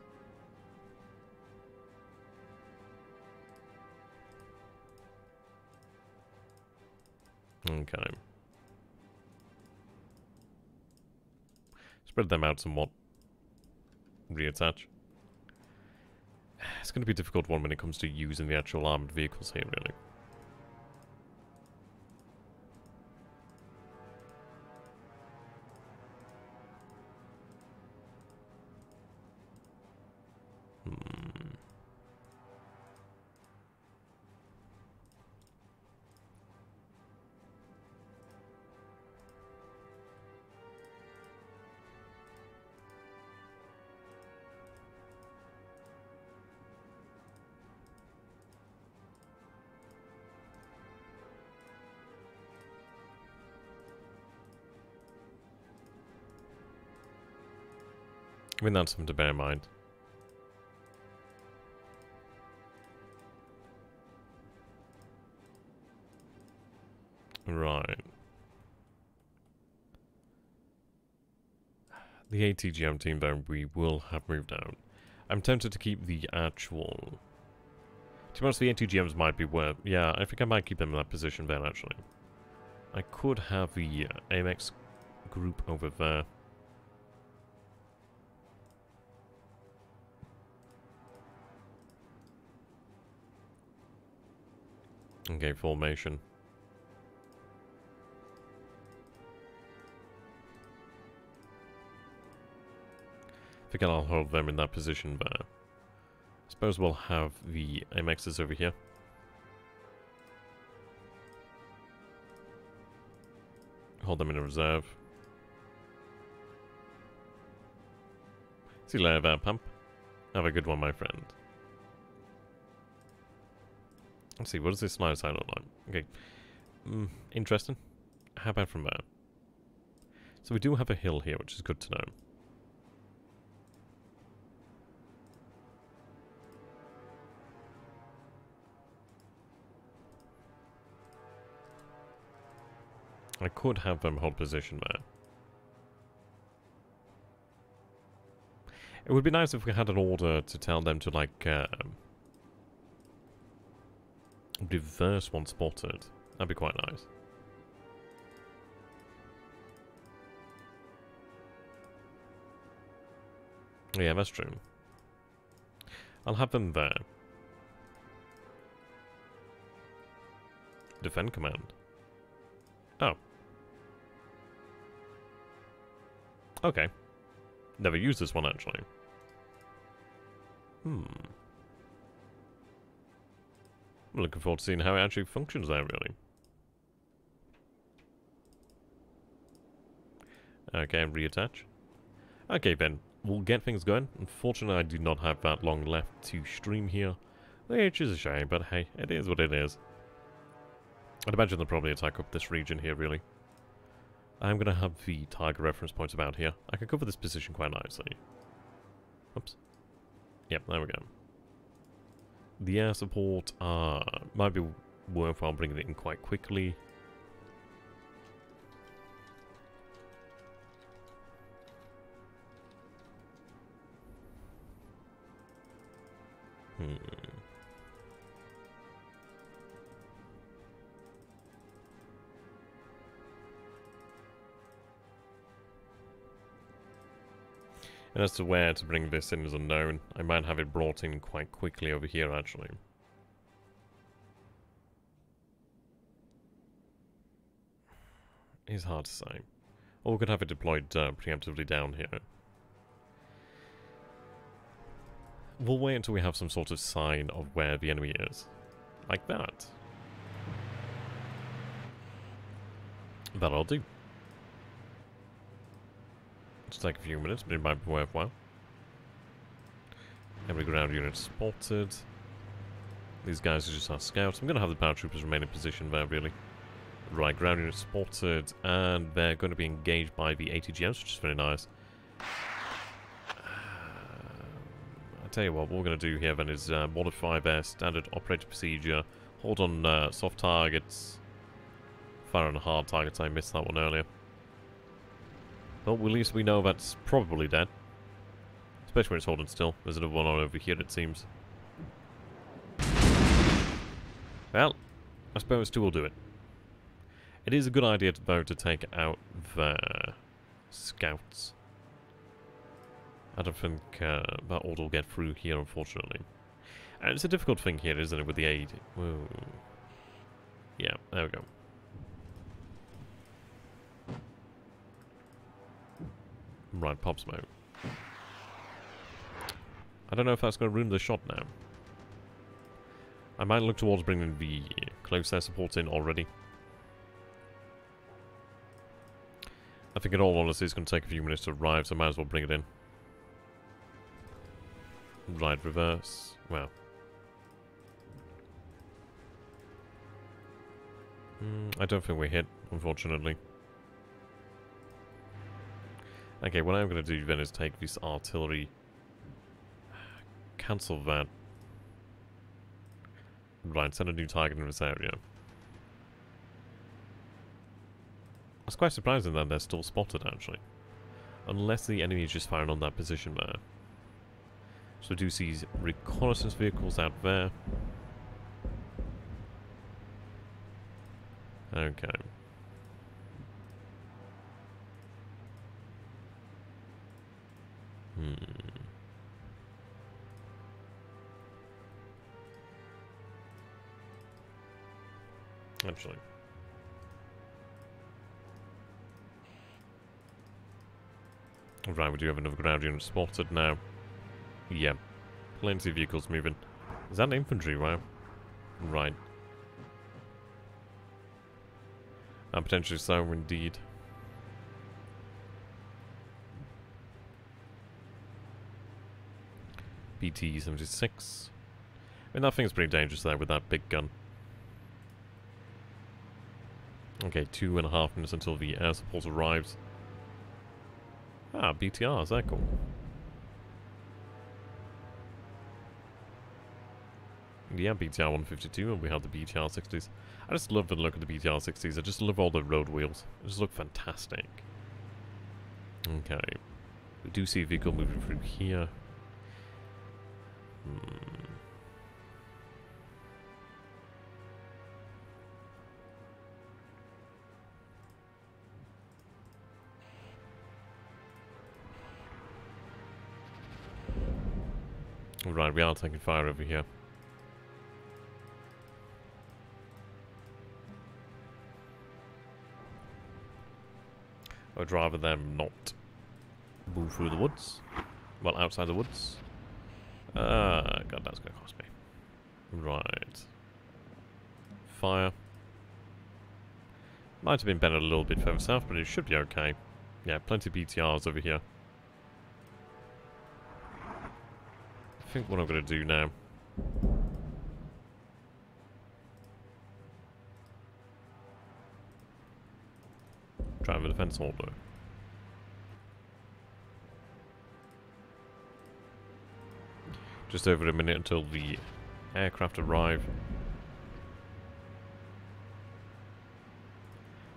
Okay. Spread them out somewhat. Reattach. It's going to be a difficult one when it comes to using the actual armored vehicles here, really. I mean, that's something to bear in mind. Right. The ATGM team, though, we will have moved out. I'm tempted to keep the actual... To be honest, the ATGMs might be worth... Yeah, I think I might keep them in that position then, actually. I could have the AMX group over there. Okay, formation. I think I'll hold them in that position there. I suppose we'll have the MXs over here. Hold them in a reserve. See you later there, Pump. Have a good one, my friend. Let's see, what does this line of sight look like? Okay. Interesting. How about from there? So we do have a hill here, which is good to know. I could have them hold position there. It would be nice if we had an order to tell them to, like, reverse one spotted. That'd be quite nice. Yeah, that's true. I'll have them there. Defend command. Oh. Okay. Never used this one, actually. I'm looking forward to seeing how it actually functions there, really. Okay, reattach. Okay then, we'll get things going. Unfortunately, I do not have that long left to stream here, which is a shame, but hey, it is what it is. I'd imagine they'll probably attack up this region here, really. I'm going to have the target reference points about here. I can cover this position quite nicely. Oops. Yep, there we go. The air support might be worthwhile bringing it in quite quickly. And as to where to bring this in is unknown. I might have it brought in quite quickly over here, actually. It's hard to say. Or we could have it deployed preemptively down here. We'll wait until we have some sort of sign of where the enemy is. Like that. That'll do. It'll take a few minutes, but it might be worthwhile. Every ground unit spotted. These guys are just our scouts. I'm going to have the paratroopers remain in position there, really. Right, ground unit spotted, and they're going to be engaged by the ATGMs, which is very nice. I'll tell you what we're going to do here then is modify their standard operator procedure, hold on soft targets, fire on hard targets. I missed that one earlier. Well, at least we know that's probably dead. Especially when it's holding still. There's another one on over here, it seems. Well, I suppose two will do it. It is a good idea, though, to take out the scouts. I don't think that order will get through here, unfortunately. And it's a difficult thing here, isn't it, with the aid? Whoa. Yeah, there we go. Right, pop smoke. I don't know if that's going to ruin the shot now. I might look towards bringing the close air support in already. I think in all honesty it's going to take a few minutes to arrive, so I might as well bring it in. Right, reverse. Well. I don't think we're hit, unfortunately. Okay, what I'm going to do then is take this artillery. Cancel that. Right, send a new target in this area. It's quite surprising that they're still spotted, actually. Unless the enemy is just firing on that position there. So we do see reconnaissance vehicles out there. Okay. Actually. Right, we do have another ground unit spotted now. Yeah. Plenty of vehicles moving. Is that infantry? Wow. Right. And potentially so, indeed. BT-76. I mean, that thing's pretty dangerous there with that big gun. Okay, 2.5 minutes until the air support arrives. Ah, BTRs, they're cool. Yeah, BTR 152, and we have the BTR 60s. I just love the look of the BTR 60s. I just love all the road wheels. They just look fantastic. Okay. We do see a vehicle moving through here. Right, we are taking fire over here. I'd rather them not move through the woods. Well, outside the woods. God, that's going to cost me. Right. Fire. Might have been better a little bit further south, but it should be okay. Yeah, plenty of BTRs over here. think what I'm going to do now... Try the defense order. Just over a minute until the aircraft arrive.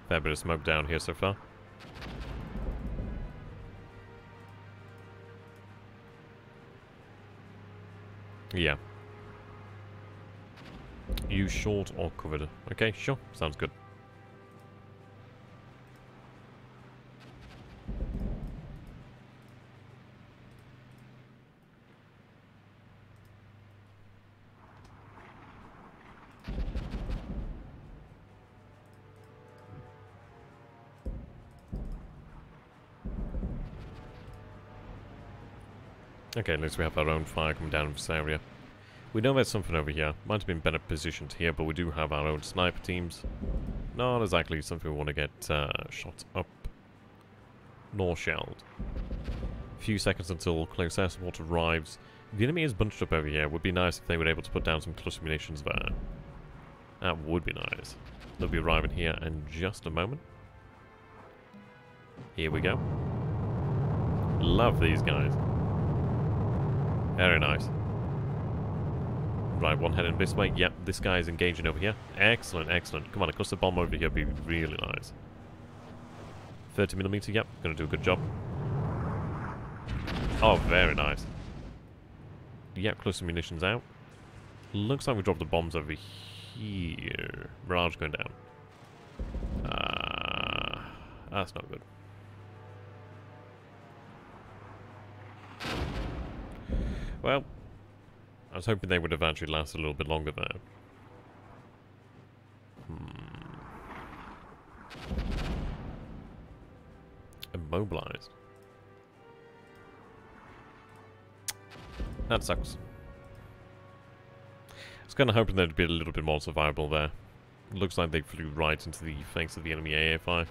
Fair bit of smoke down here so far. Yeah. You short or covered? Okay, sure. Sounds good. Okay, at least we have our own fire coming down in this area. We know there's something over here. Might have been better positioned here, but we do have our own sniper teams. Not exactly something we want to get shot up nor shelled. A few seconds until close air support arrives. The enemy is bunched up over here. It would be nice if they were able to put down some cluster munitions there. That would be nice. They'll be arriving here in just a moment. Here we go. Love these guys. Very nice. Right, one heading this way. Yep, this guy is engaging over here. Excellent, excellent. Come on, a cluster bomb over here would be really nice. 30mm, yep, gonna do a good job. Oh, very nice. Yep, cluster munitions out. Looks like we dropped the bombs over here. Mirage going down. That's not good. Well, I was hoping they would have actually lasted a little bit longer there. Immobilized. That sucks. I was kind of hoping there'd be a little bit more survivable there. Looks like they flew right into the face of the enemy AFI.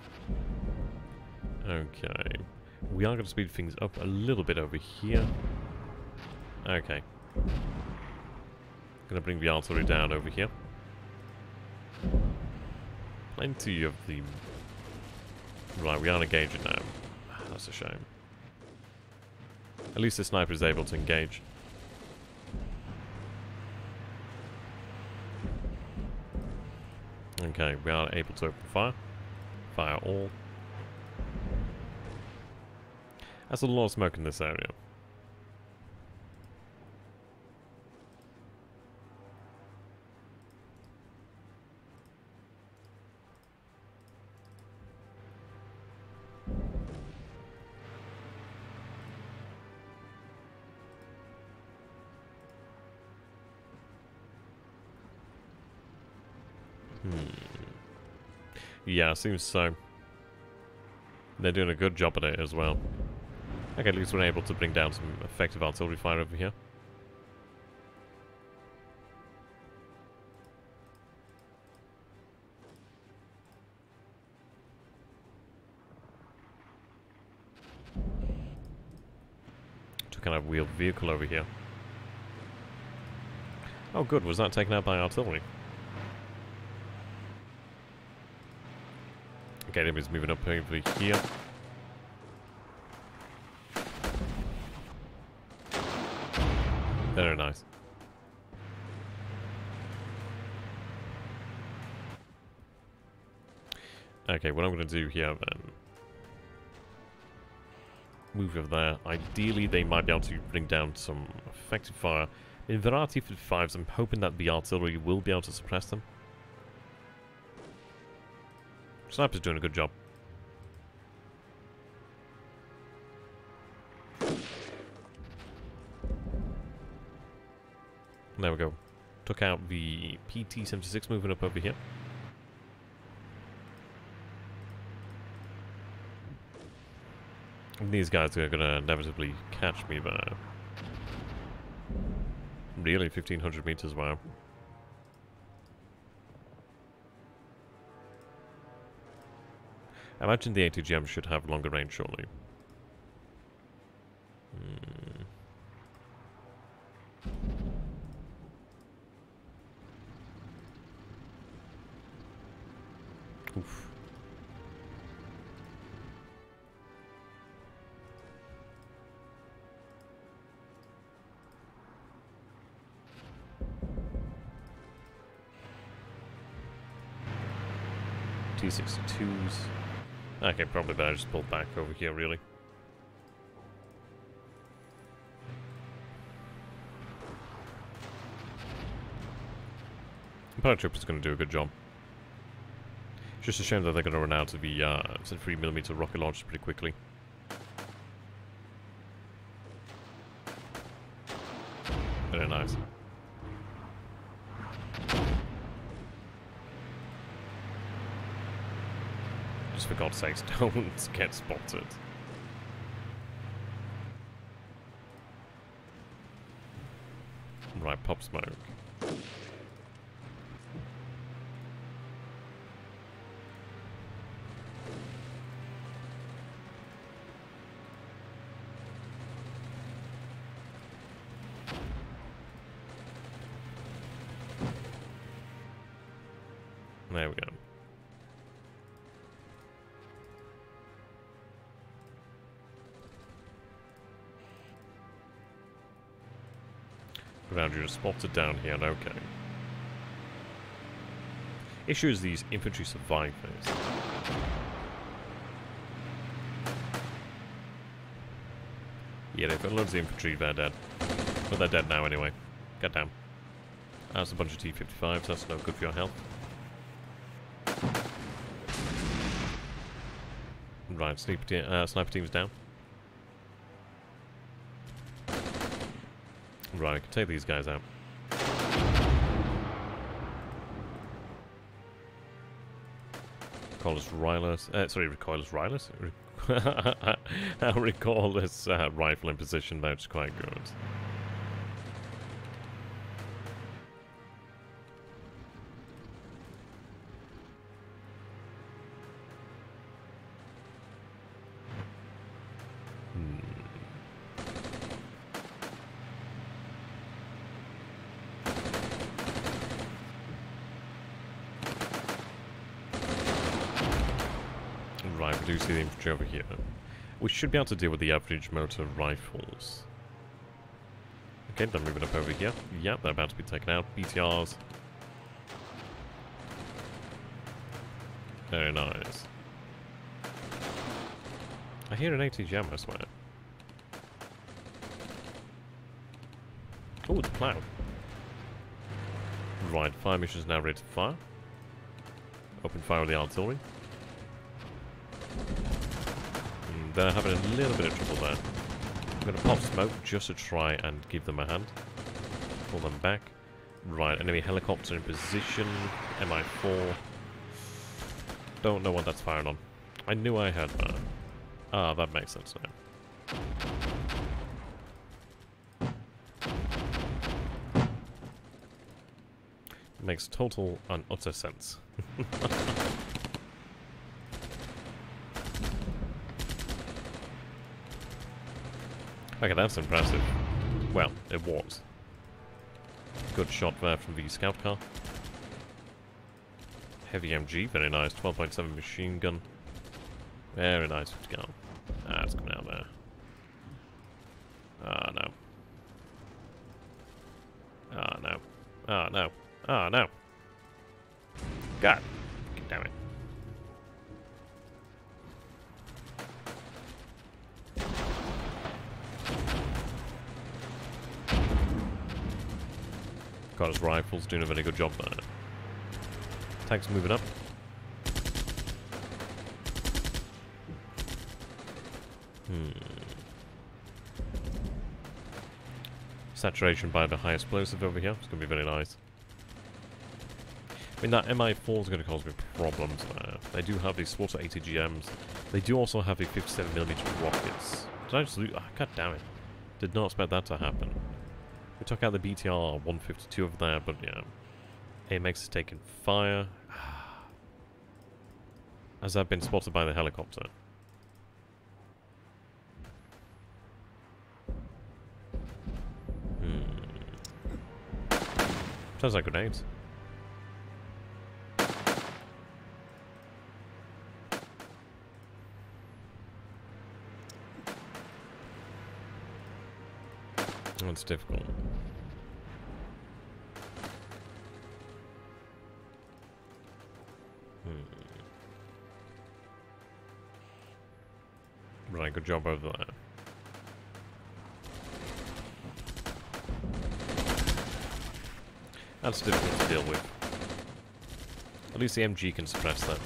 Okay. We are going to speed things up a little bit over here. Okay. Gonna bring the artillery down over here. Plenty of the... Right, we aren't engaging now. That's a shame. At least the sniper is able to engage. Okay, we are able to open fire. Fire all. That's a lot of smoke in this area. Yeah, seems so. They're doing a good job at it as well. Okay, at least we're able to bring down some effective artillery fire over here. Took out a wheeled vehicle over here. Oh good, was that taken out by artillery? Okay, enemy's moving up over here. Very nice. Okay, what I'm going to do here then... Move over there. Ideally, they might be able to bring down some effective fire. In there are T-55s, I'm hoping that the artillery will be able to suppress them. Sniper's doing a good job. There we go. Took out the PT-76 moving up over here. And these guys are going to inevitably catch me there. Really, 1500 meters, wow. I imagine the ATGM should have longer range, surely. Oof. T-62s. Okay, probably better just pull back over here, really. Paratroopers are going to do a good job. It's just a shame that they're going to run out of the 3mm rocket launchers pretty quickly. Very nice. Just for God's sakes, don't get spotted. Right, pop smoke. There we go. Ground unit spotted down here, okay. Issue is these infantry survivors. Yeah, they've got loads of infantry, they're dead. But they're dead now anyway. Goddamn. That's a bunch of T-55s, that's no good for your health. Right, sniper team's down. Right, I can take these guys out. Recoilless Ryless, sorry, Recoilless Ryless? Recoilless rifle in position, that's quite good. Right, we do see the infantry over here. We should be able to deal with the average motor rifles. Okay, they're moving up over here. Yep, they're about to be taken out. BTRs. Very nice. I hear an ATGM, I swear. Oh, it's a plow. Right, fire mission is now ready to fire. Open fire with the artillery. They're having a little bit of trouble there. I'm going to pop smoke just to try and give them a hand. Pull them back. Right, enemy helicopter in position. Mi-4. Don't know what that's firing on. I knew I had that. Ah, that makes sense now. Makes total and utter sense. Okay, that's impressive. Well, it was. Good shot there from the scout car. Heavy MG, very nice. 12.7 machine gun. Very nice gun. Ah, it's coming out there. Ah, no. Ah, no. Ah, no. Ah, no. God. Damn it. Got his rifles, doing a very good job there. Tanks moving up. Saturation by the high explosive over here. It's going to be very nice. I mean, that Mi-4 is going to cause me problems there. They do have these Swatter ATGMs. They do also have the 57mm rockets. Did I just lose? Oh, God damn it. Did not expect that to happen. We took out the BTR 152 over there, but yeah. AMX is taking fire. Has that been spotted by the helicopter? Sounds like grenades. That's difficult. Right, good job over there. That's difficult to deal with. At least the MG can suppress that.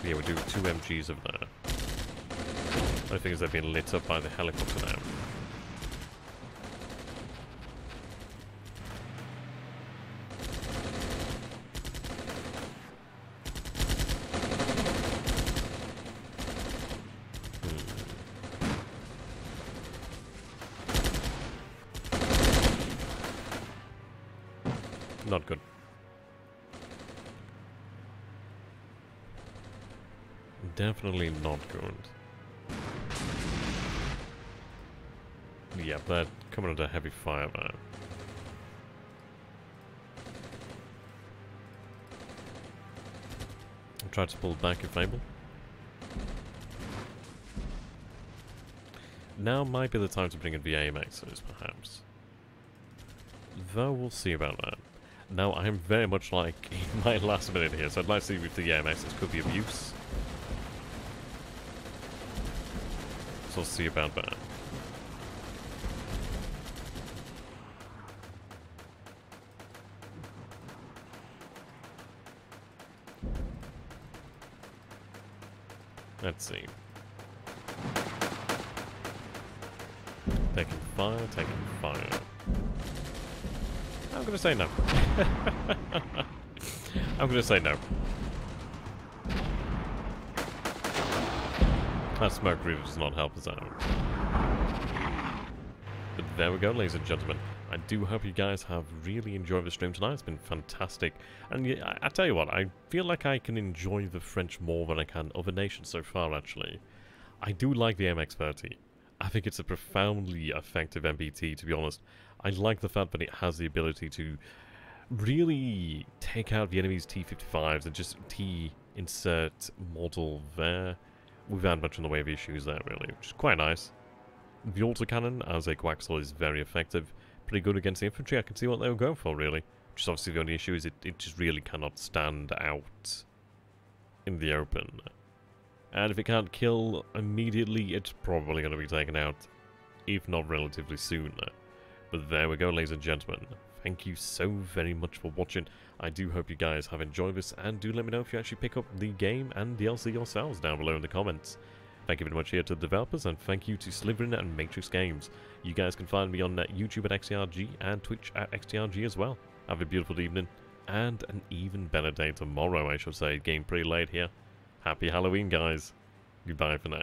Yeah, we do 2 MGs over there. I think they've been lit up by the helicopter now. Not good. Definitely not good. Yeah, they're coming under heavy fire there. I'll try to pull back if able. Now might be the time to bring in the AMXs, perhaps. Though we'll see about that. Now, I'm very much like in my last minute here, so I'd like to see if the AMXs could be of use. So we'll see about that. Let's see. Taking fire. I'm gonna say no. I'm gonna say no. That smoke really does not help us out. But there we go, ladies and gentlemen. I do hope you guys have really enjoyed the stream tonight. It's been fantastic. And yeah, I tell you what, I feel like I can enjoy the French more than I can other nations so far, actually. I do like the MX-30. I think it's a profoundly effective MBT, to be honest. I like the fact that it has the ability to really take out the enemy's T-55s and just T-insert model there without much in the way of issues there, really, which is quite nice. The autocannon as a coaxial is very effective, pretty good against the infantry. I can see what they were going for, really. Just obviously the only issue is it just really cannot stand out in the open. And if it can't kill immediately, it's probably going to be taken out, if not relatively soon. But there we go, ladies and gentlemen. Thank you so very much for watching. I do hope you guys have enjoyed this, and do let me know if you actually pick up the game and DLC yourselves down below in the comments. Thank you very much here to the developers, and thank you to Slytherin and Matrix Games. You guys can find me on YouTube at XTRG and Twitch at XTRG as well. Have a beautiful evening, and an even better day tomorrow, I should say. Getting pretty late here. Happy Halloween, guys. Goodbye for now.